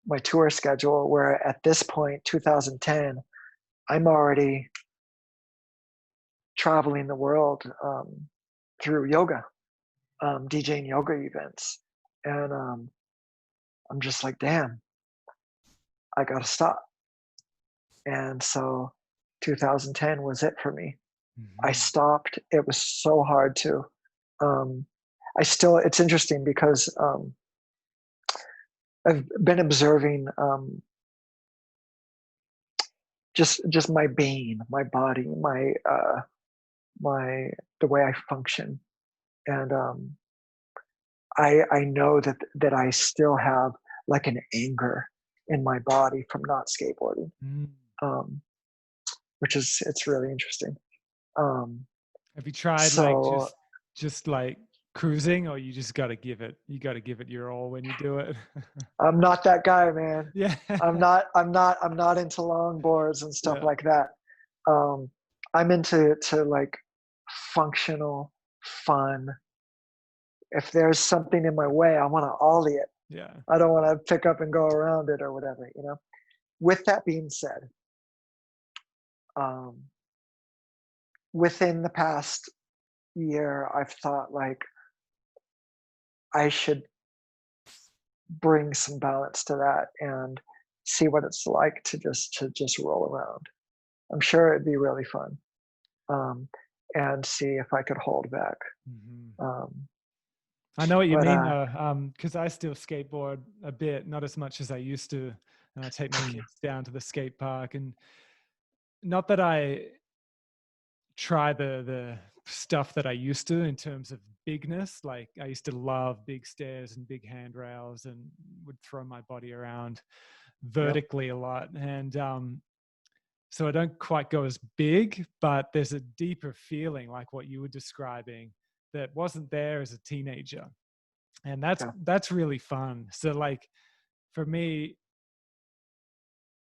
Speaker 2: my tour schedule, where at this point, 2010, I'm already traveling the world through yoga. DJing yoga events. And I'm just like, damn, I gotta stop. And so 2010 was it for me. I stopped. It was so hard to. It's interesting because I've been observing just my being, my body, the way I function. And I know that I still have like an anger in my body from not skateboarding, which it's really interesting.
Speaker 1: Have you tried like just like cruising, or you just got to give it your all when you do it?
Speaker 2: I'm not that guy, man.
Speaker 1: Yeah.
Speaker 2: I'm not into longboards and stuff like that. I'm into like functional fun. If there's something in my way, I want to ollie it.
Speaker 1: Yeah.
Speaker 2: I don't want to pick up and go around it or whatever, you know. With that being said, within the past year, I've thought like I should bring some balance to that and see what it's like to just roll around. I'm sure it'd be really fun, and see if I could hold back.
Speaker 1: I know what you
Speaker 2: But
Speaker 1: mean though, because I still skateboard a bit, not as much as I used to. And I take my kids down to the skate park, and not that I try the stuff that I used to in terms of bigness. Like I used to love big stairs and big handrails, and would throw my body around
Speaker 2: yep,
Speaker 1: vertically a lot. And so I don't quite go as big, but there's a deeper feeling like what you were describing that wasn't there as a teenager. And
Speaker 2: yeah,
Speaker 1: that's really fun. So like for me,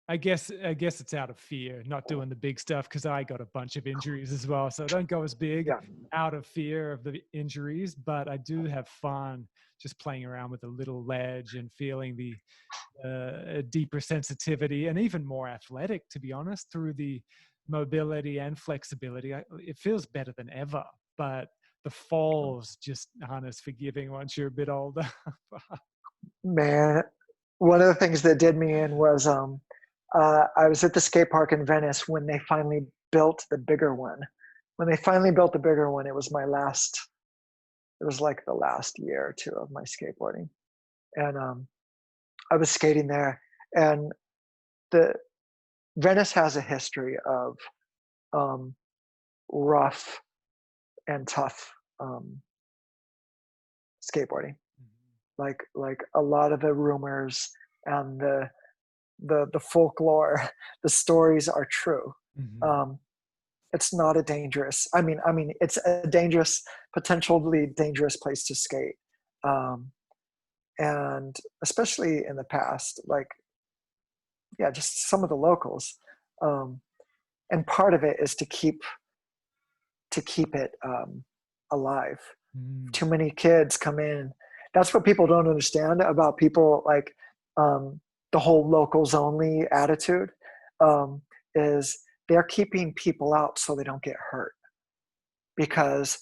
Speaker 1: I guess it's out of fear, not doing the big stuff, because I got a bunch of injuries as well. So I don't go as big
Speaker 2: yeah.
Speaker 1: out of fear of the injuries, but I do have fun just playing around with a little ledge and feeling the deeper sensitivity, and even more athletic, to be honest, through the mobility and flexibility. It feels better than ever, but the falls just aren't as forgiving once you're a bit older.
Speaker 2: Man, one of the things that did me in was I was at the skate park in Venice when they finally built the bigger one. When they finally built the bigger one, it was my last. It was like the last year or two of my skateboarding, and I was skating there, and the Venice has a history of um, rough and tough skateboarding. Like a lot of the rumors and the folklore, the stories are true.
Speaker 1: Mhm.
Speaker 2: Um, it's not a dangerous. I mean, it's a dangerous, potentially dangerous place to skate, um, and especially in the past, like yeah, just some of the locals. Um, and part of it is to keep it alive.
Speaker 1: Mm.
Speaker 2: Too many kids come in. That's what people don't understand about people like the whole locals only attitude um, is they're keeping people out so they don't get hurt. Because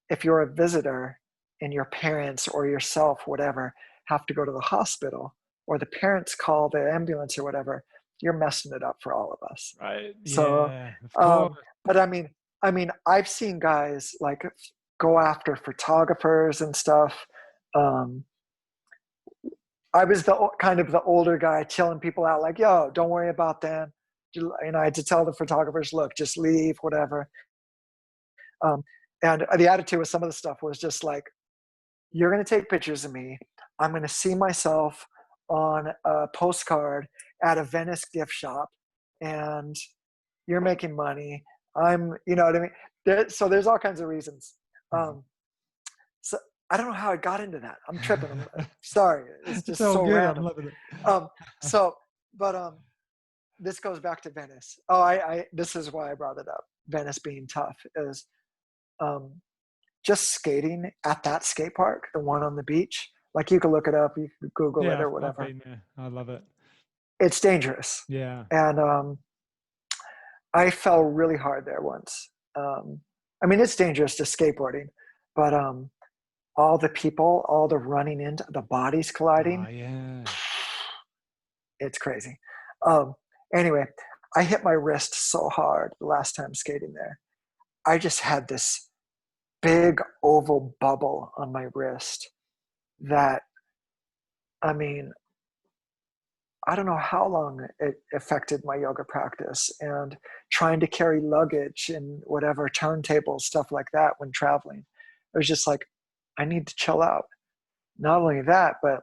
Speaker 2: if you're a visitor and your parents or yourself, whatever, have to go to the hospital or the parents call the ambulance or whatever, you're messing it up for all of us.
Speaker 1: Right.
Speaker 2: So,
Speaker 1: Yeah, of course.
Speaker 2: but I mean, I've seen guys like go after photographers and stuff. Um, I was the kind of the older guy chilling people out, like, "Yo, don't worry about them." I had to tell the photographers, "Look, just leave, whatever." Um, and the attitude with some of the stuff was just like, "You're going to take pictures of me. I'm going to see myself on a postcard at a Venice gift shop, and you're making money. You know what I mean?" So there's all kinds of reasons.
Speaker 1: Mhm.
Speaker 2: Um, so I don't know how I got into that. I'm tripping. I'm sorry. It's
Speaker 1: It's
Speaker 2: just
Speaker 1: all
Speaker 2: so
Speaker 1: good. I'm
Speaker 2: random.
Speaker 1: loving it.
Speaker 2: Um, so, but this goes back to Venice. Oh, this is why I brought it up. Venice being tough is um, just skating at that skate park, the one on the beach. Like you can look it up, you can Google it
Speaker 1: Yeah,
Speaker 2: or
Speaker 1: I've
Speaker 2: whatever.
Speaker 1: been there. I love it.
Speaker 2: It's dangerous,
Speaker 1: Yeah.
Speaker 2: and I fell really hard there once. I mean, it's dangerous to skateboarding, but all the people, all the running into the bodies
Speaker 1: Oh,
Speaker 2: colliding,
Speaker 1: yeah.
Speaker 2: it's crazy. Um, anyway, I hit my wrist so hard the last time skating there. I just had this big oval bubble on my wrist that, I mean, I don't know how long it affected my yoga practice and trying to carry luggage and whatever, turntables, stuff like that when traveling. It was just like, I need to chill out. Not only that, but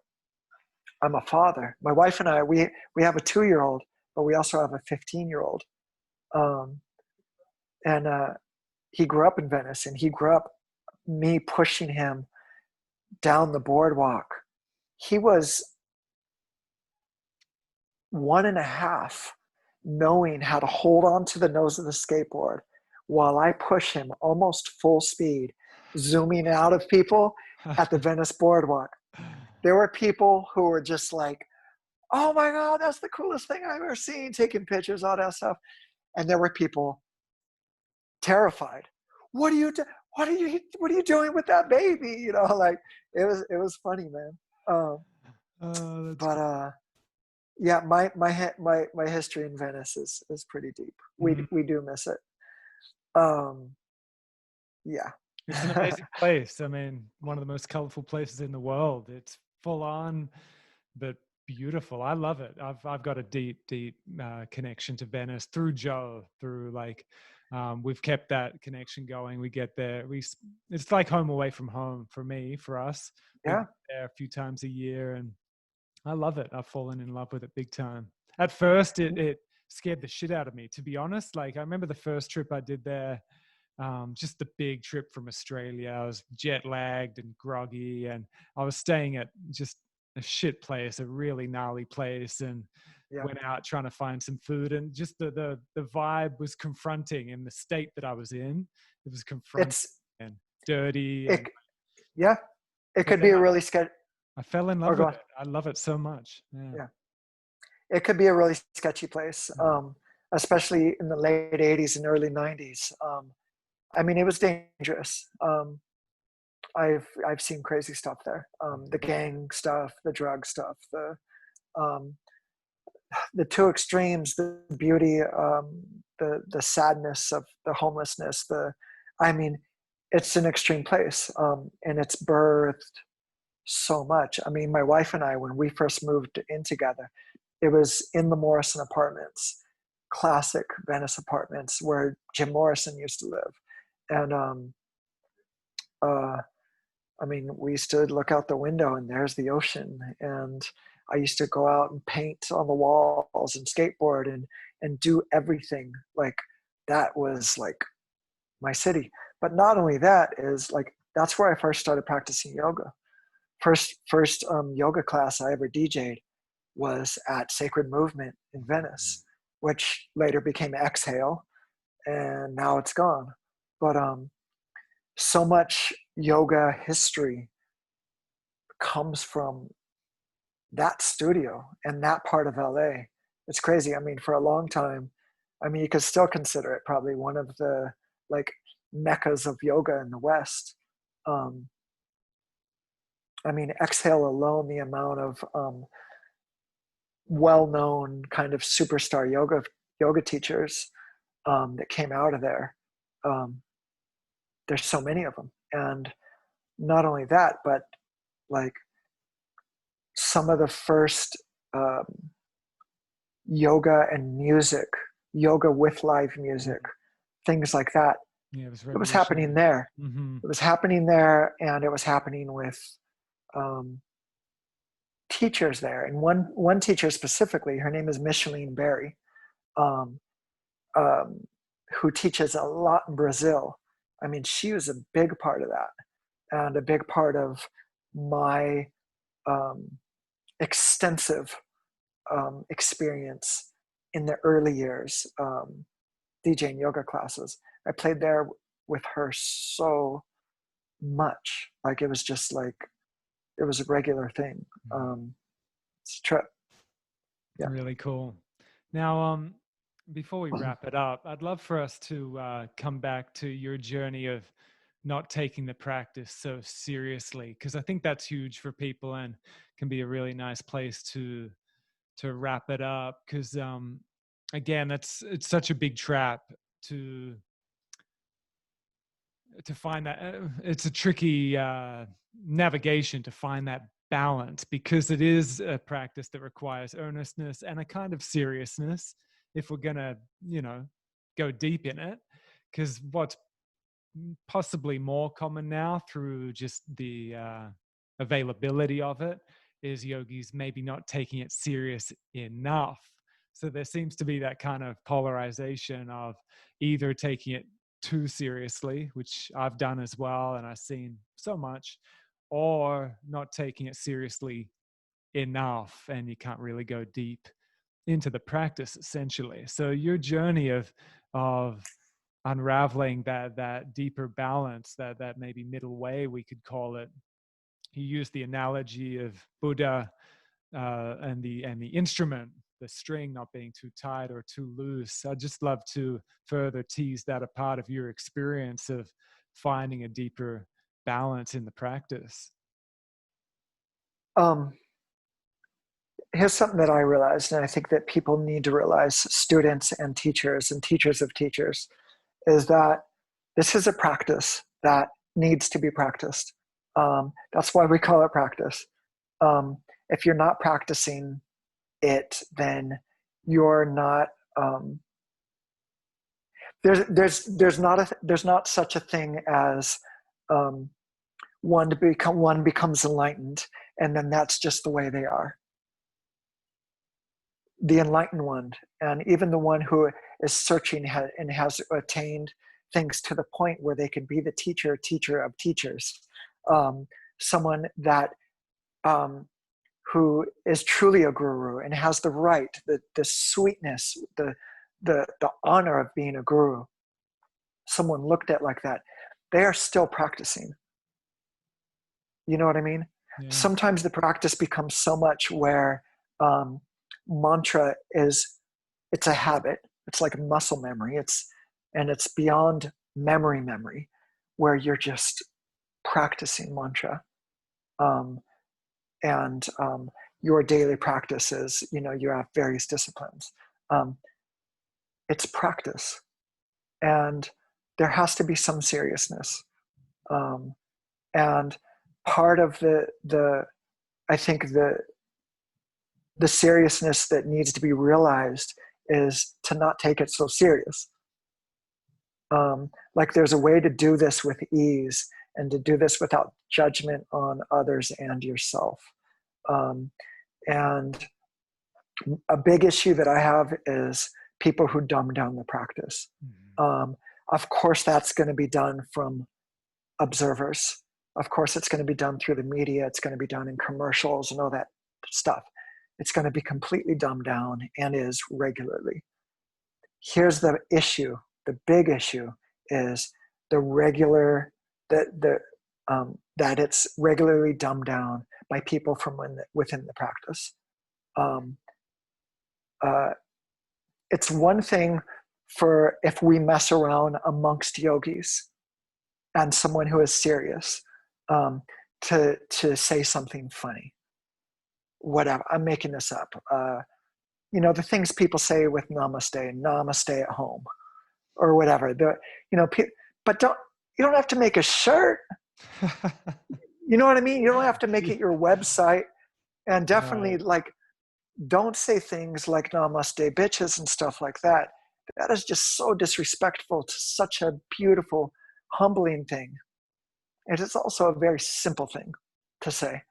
Speaker 2: I'm a father. My wife and I, we have a 2-year-old, but we also have a 15-year-old. Um, and he grew up in Venice, and he grew up me pushing him down the boardwalk. He was 1.5, knowing how to hold on to the nose of the skateboard while I push him almost full speed, zooming out of people at the Venice boardwalk. There were people who were just like, "Oh my God, that's the coolest thing I've ever seen," taking pictures, all that stuff. And there were people terrified. What are you do- what are you doing with that baby? You know, like it was funny, man. Um,
Speaker 1: Oh, that's
Speaker 2: but
Speaker 1: great.
Speaker 2: yeah, my history in Venice is pretty deep. We
Speaker 1: Mm.
Speaker 2: we do miss it. Um, yeah.
Speaker 1: It's an amazing place. I mean, one of the most colorful places in the world. It's full on, but beautiful. I love it. I've got a deep connection to Venice through Joe, through like, we've kept that connection going. We get there. It's like home away from home for me, for us. We
Speaker 2: Yeah.
Speaker 1: get there a few times a year, and I love it. I've fallen in love with it big time. At first, it scared the shit out of me, to be honest. Like, I remember the first trip I did there, just the big trip from Australia. I was jet lagged and groggy, and I was staying at just a shit place, a really gnarly place, and
Speaker 2: Yeah.
Speaker 1: went out trying to find some food. And just the vibe was confronting in the state that I was in. It was confronting
Speaker 2: It's,
Speaker 1: and dirty.
Speaker 2: it,
Speaker 1: And,
Speaker 2: yeah, it
Speaker 1: but
Speaker 2: could be
Speaker 1: then
Speaker 2: a really sketchy,
Speaker 1: I fell in
Speaker 2: or
Speaker 1: love
Speaker 2: go
Speaker 1: with
Speaker 2: on.
Speaker 1: it. I love it so much. Yeah.
Speaker 2: Yeah. It could be a really sketchy place, especially in the late 80s and early 90s. I mean, it was dangerous. I've seen crazy stuff there. The gang stuff, the drug stuff, um, the two extremes, the beauty, the sadness of the homelessness. I mean, it's an extreme place, and it's birthed so much. I mean, my wife and I, when we first moved in together, it was in the Morrison apartments, classic Venice apartments where Jim Morrison used to live. And I mean, we used to look out the window and there's the ocean. And I used to go out and paint on the walls and skateboard and do everything. Like, that was like my city. But not only that, is like, that's where I first started practicing yoga. First yoga class I ever DJ'd was at Sacred Movement in Venice, which later became Exhale, and now it's gone. But so much yoga history comes from that studio and that part of LA. It's crazy. I mean, for a long time, I mean, you could still consider it probably one of the like meccas of yoga in the West. I mean, Exhale alone, the amount of well-known kind of superstar yoga teachers that came out of there. There's so many of them, and not only that, but like some of the first yoga and music, yoga with live music, things like that.
Speaker 1: Yeah,
Speaker 2: it was happening there.
Speaker 1: Mm-hmm.
Speaker 2: It was happening there, and it was happening with teachers there. And one teacher specifically, her name is Micheline Berry, who teaches a lot in Brazil. I mean, she was a big part of that, and a big part of my extensive experience in the early years DJing yoga classes. I played there with her so much. Like, it was just like, it was a regular thing. It's a trip. Yeah.
Speaker 1: Really cool. Now, before we wrap it up, I'd love for us to come back to your journey of not taking the practice so seriously, because I think that's huge for people and can be a really nice place to wrap it up. Because again, it's such a big trap to find that. It's a tricky navigation to find that balance, because it is a practice that requires earnestness and a kind of seriousness if we're gonna, go deep in it. Because what's possibly more common now through just the availability of it is yogis maybe not taking it serious enough. So there seems to be that kind of polarization of either taking it too seriously, which I've done as well, and I've seen so much, or not taking it seriously enough, and you can't really go deep into the practice, essentially. So your journey of unraveling that deeper balance, that maybe middle way, we could call it. You use the analogy of Buddha and the instrument, the string not being too tight or too loose. I'd just love to further tease that apart of your experience of finding a deeper balance in the practice.
Speaker 2: Here's something that I realized, and I think that people need to realize, students and teachers of teachers, is that this is a practice that needs to be practiced. That's why we call it practice. If you're not practicing it, then you're not. There's not such a thing as one becomes enlightened, and then that's just the way they are. The enlightened one, and even the one who is searching and has attained things to the point where they can be the teacher of teachers, someone that who is truly a guru and has the right, the sweetness, the honor of being a guru, someone looked at like that, they are still practicing. You know what I mean? Yeah. Sometimes the practice becomes so much where mantra it's a habit. It's like muscle memory. It's beyond memory, where you're just practicing mantra. And your daily practices, you have various disciplines. It's practice, and there has to be some seriousness. And part of I think the seriousness that needs to be realized is to not take it so serious. Like there's a way to do this with ease and to do this without judgment on others and yourself. And a big issue that I have is people who dumb down the practice. Of course, that's going to be done from observers. Of course, it's going to be done through the media. It's going to be done in commercials and all that stuff. It's going to be completely dumbed down and is regularly. Here's the issue. The big issue is that it's regularly dumbed down by people from within the practice. It's one thing for if we mess around amongst yogis and someone who is serious to say something funny. Whatever, I'm making this up. The things people say with namaste at home, or whatever. But you don't have to make a shirt. You know what I mean? You don't have to make it your website, and definitely don't say things like namaste bitches and stuff like that. That is just so disrespectful to such a beautiful, humbling thing. It is also a very simple thing to say.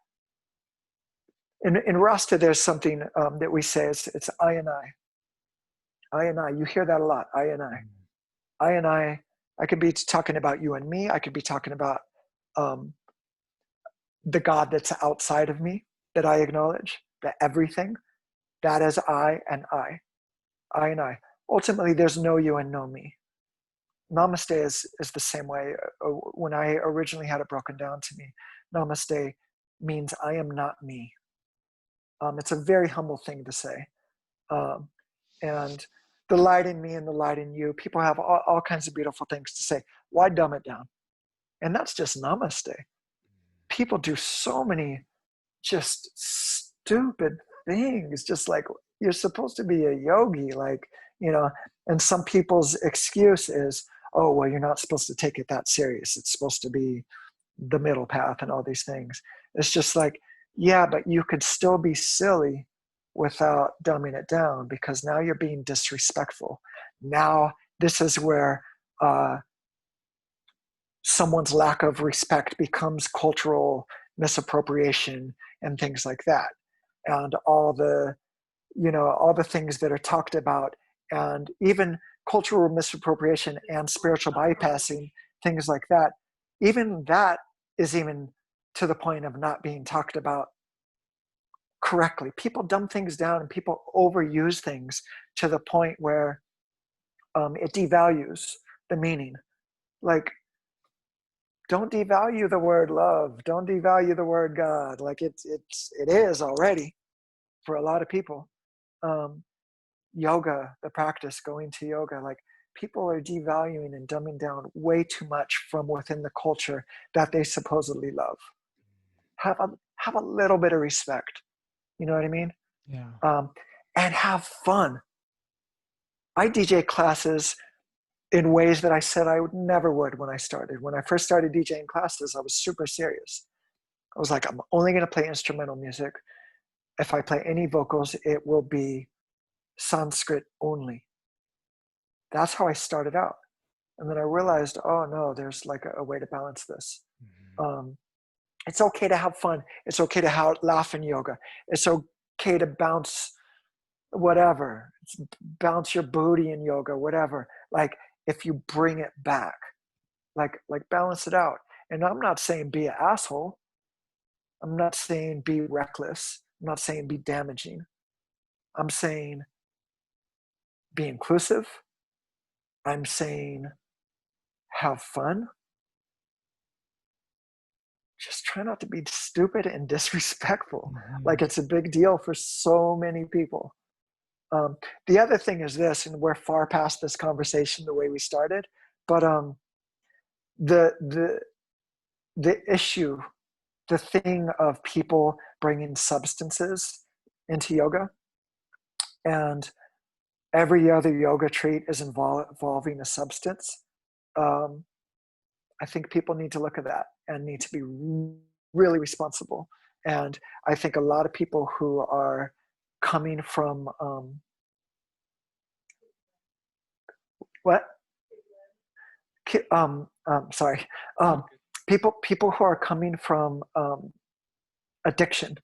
Speaker 2: In Rasta, there's something that we say, it's I and I. I and I, you hear that a lot, I and I. I and I could be talking about you and me. I could be talking about the God that's outside of me, that I acknowledge, that everything, that is I and I. I and I. Ultimately, there's no you and no me. Namaste is the same way. When I originally had it broken down to me, namaste means I am not me. It's a very humble thing to say. And the light in me and the light in you, people have all kinds of beautiful things to say. Why dumb it down? And that's just namaste. People do so many just stupid things, just like you're supposed to be a yogi, and some people's excuse is, oh, well, you're not supposed to take it that serious. It's supposed to be the middle path and all these things. It's just like, yeah, but you could still be silly without dumbing it down, because now you're being disrespectful. Now this is where someone's lack of respect becomes cultural misappropriation and things like that. And all the things that are talked about, and even cultural misappropriation and spiritual bypassing, things like that, even that is even to the point of not being talked about correctly. People dumb things down and people overuse things to the point where it devalues the meaning. Like, don't devalue the word love. Don't devalue the word God. Like it is already for a lot of people. Yoga, the practice, going to yoga, like people are devaluing and dumbing down way too much from within the culture that they supposedly love. Have a little bit of respect. You know what I mean?
Speaker 1: Yeah.
Speaker 2: And have fun. I DJ classes in ways that I said I would never would when I started. When I first started DJing classes, I was super serious. I was like, I'm only going to play instrumental music. If I play any vocals, it will be Sānskrit only. That's how I started out. And then I realized, oh no, there's like a way to balance this. It's okay to have fun. It's okay to laugh in yoga. It's okay to bounce whatever. Bounce your booty in yoga, whatever. Like if you bring it back, like balance it out. And I'm not saying be an asshole. I'm not saying be reckless. I'm not saying be damaging. I'm saying be inclusive. I'm saying have fun. Just try not to be stupid and disrespectful. Like it's a big deal for so many people. The other thing is this, and we're far past this conversation the way we started, but the issue, the thing of people bringing substances into yoga, and every other yoga treat is involving a substance. I think people need to look at that and need to be really responsible. And I think a lot of people who are coming from people who are coming from addiction,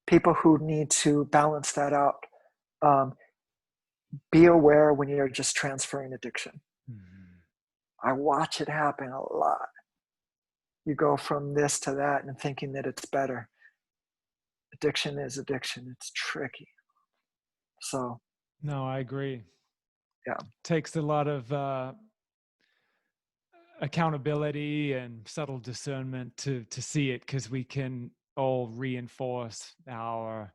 Speaker 2: people who need to balance that out. Be aware when you're just transferring addiction. I watch it happen a lot. You go from this to that and thinking that it's better. Addiction is addiction. It's tricky. So.
Speaker 1: No, I agree.
Speaker 2: Yeah.
Speaker 1: Takes a lot of accountability and subtle discernment to see it, because we can all reinforce our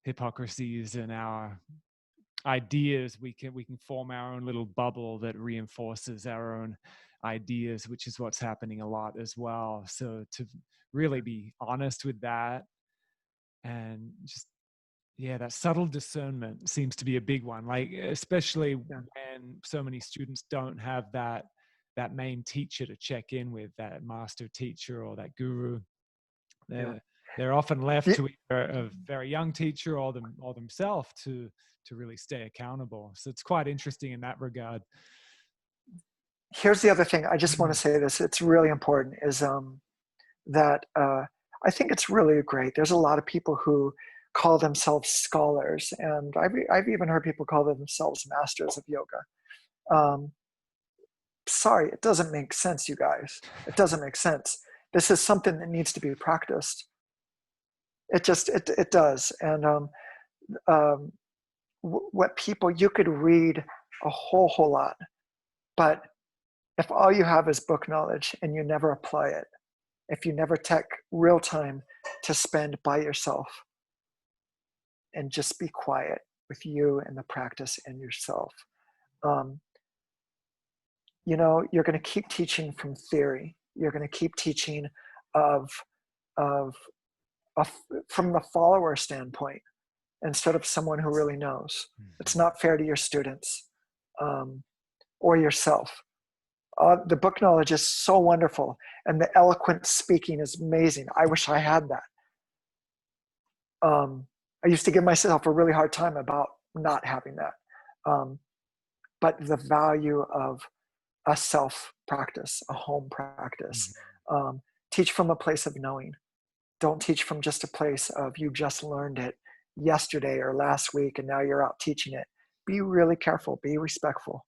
Speaker 1: hypocrisies and our ideas. We can form our own little bubble that reinforces our own ideas, which is what's happening a lot as well. So to really be honest with that, and just that subtle discernment seems to be a big one, like especially when so many students don't have that main teacher to check in with, that master teacher or that guru. They're often left to either a very young teacher or themselves to really stay accountable. So it's quite interesting in that regard.
Speaker 2: Here's the other thing. I just want to say this. It's really important is that I think it's really great. There's a lot of people who call themselves scholars, and I've even heard people call themselves masters of yoga. Sorry, it doesn't make sense, you guys. It doesn't make sense. This is something that needs to be practiced. It does. And what people, you could read a whole lot, but if all you have is book knowledge and you never apply it, if you never take real time to spend by yourself and just be quiet with you and the practice and yourself, you're going to keep teaching from theory. You're going to keep teaching from the follower standpoint instead of someone who really knows. It's not fair to your students or yourself. The book knowledge is so wonderful, and the eloquent speaking is amazing. I wish I had that. I used to give myself a really hard time about not having that. But the value of a self practice, a home practice. Teach from a place of knowing. Don't teach from just a place of you just learned it yesterday or last week and now you're out teaching it. Be really careful. Be respectful.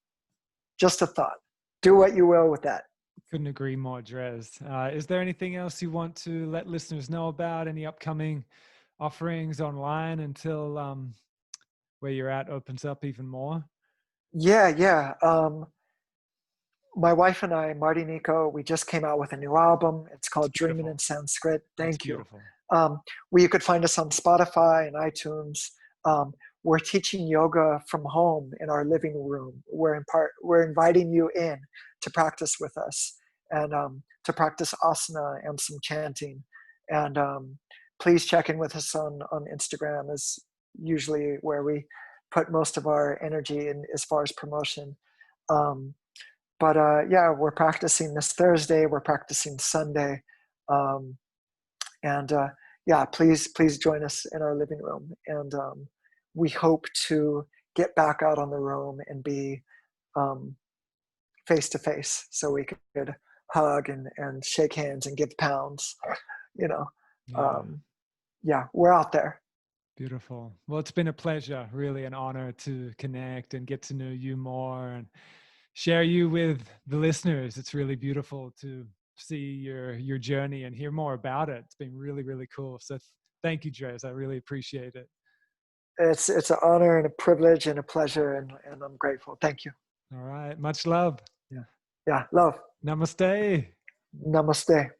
Speaker 2: Just a thought. Do what you will with that.
Speaker 1: Couldn't agree more, Drez. Is there anything else you want to let listeners know about? Any upcoming offerings online until where you're at opens up even more?
Speaker 2: Yeah. My wife and I, Marti Nikko, we just came out with a new album. It's called Dreaming in Sānskrit. Thank you. You could find us on Spotify and iTunes. We're teaching yoga from home in our living room. We're inviting you in to practice with us and to practice asana and some chanting. And please check in with us on Instagram, is usually where we put most of our energy in as far as promotion. but yeah, we're practicing this Thursday. We're practicing Sunday, um, and yeah, please join us in our living room. And we hope to get back out on the road and be face to face, so we could hug and shake hands and give pounds. You know,
Speaker 1: Yeah.
Speaker 2: Yeah, we're out there.
Speaker 1: Beautiful. Well, it's been a pleasure, really an honor to connect and get to know you more and share you with the listeners. It's really beautiful to see your journey and hear more about it. It's been really, really cool. So thank you, Drez. I really appreciate it.
Speaker 2: It's an honor and a privilege and a pleasure, and I'm grateful. Thank you.
Speaker 1: All right. Much love.
Speaker 2: Yeah. Yeah. Love.
Speaker 1: Namaste.
Speaker 2: Namaste.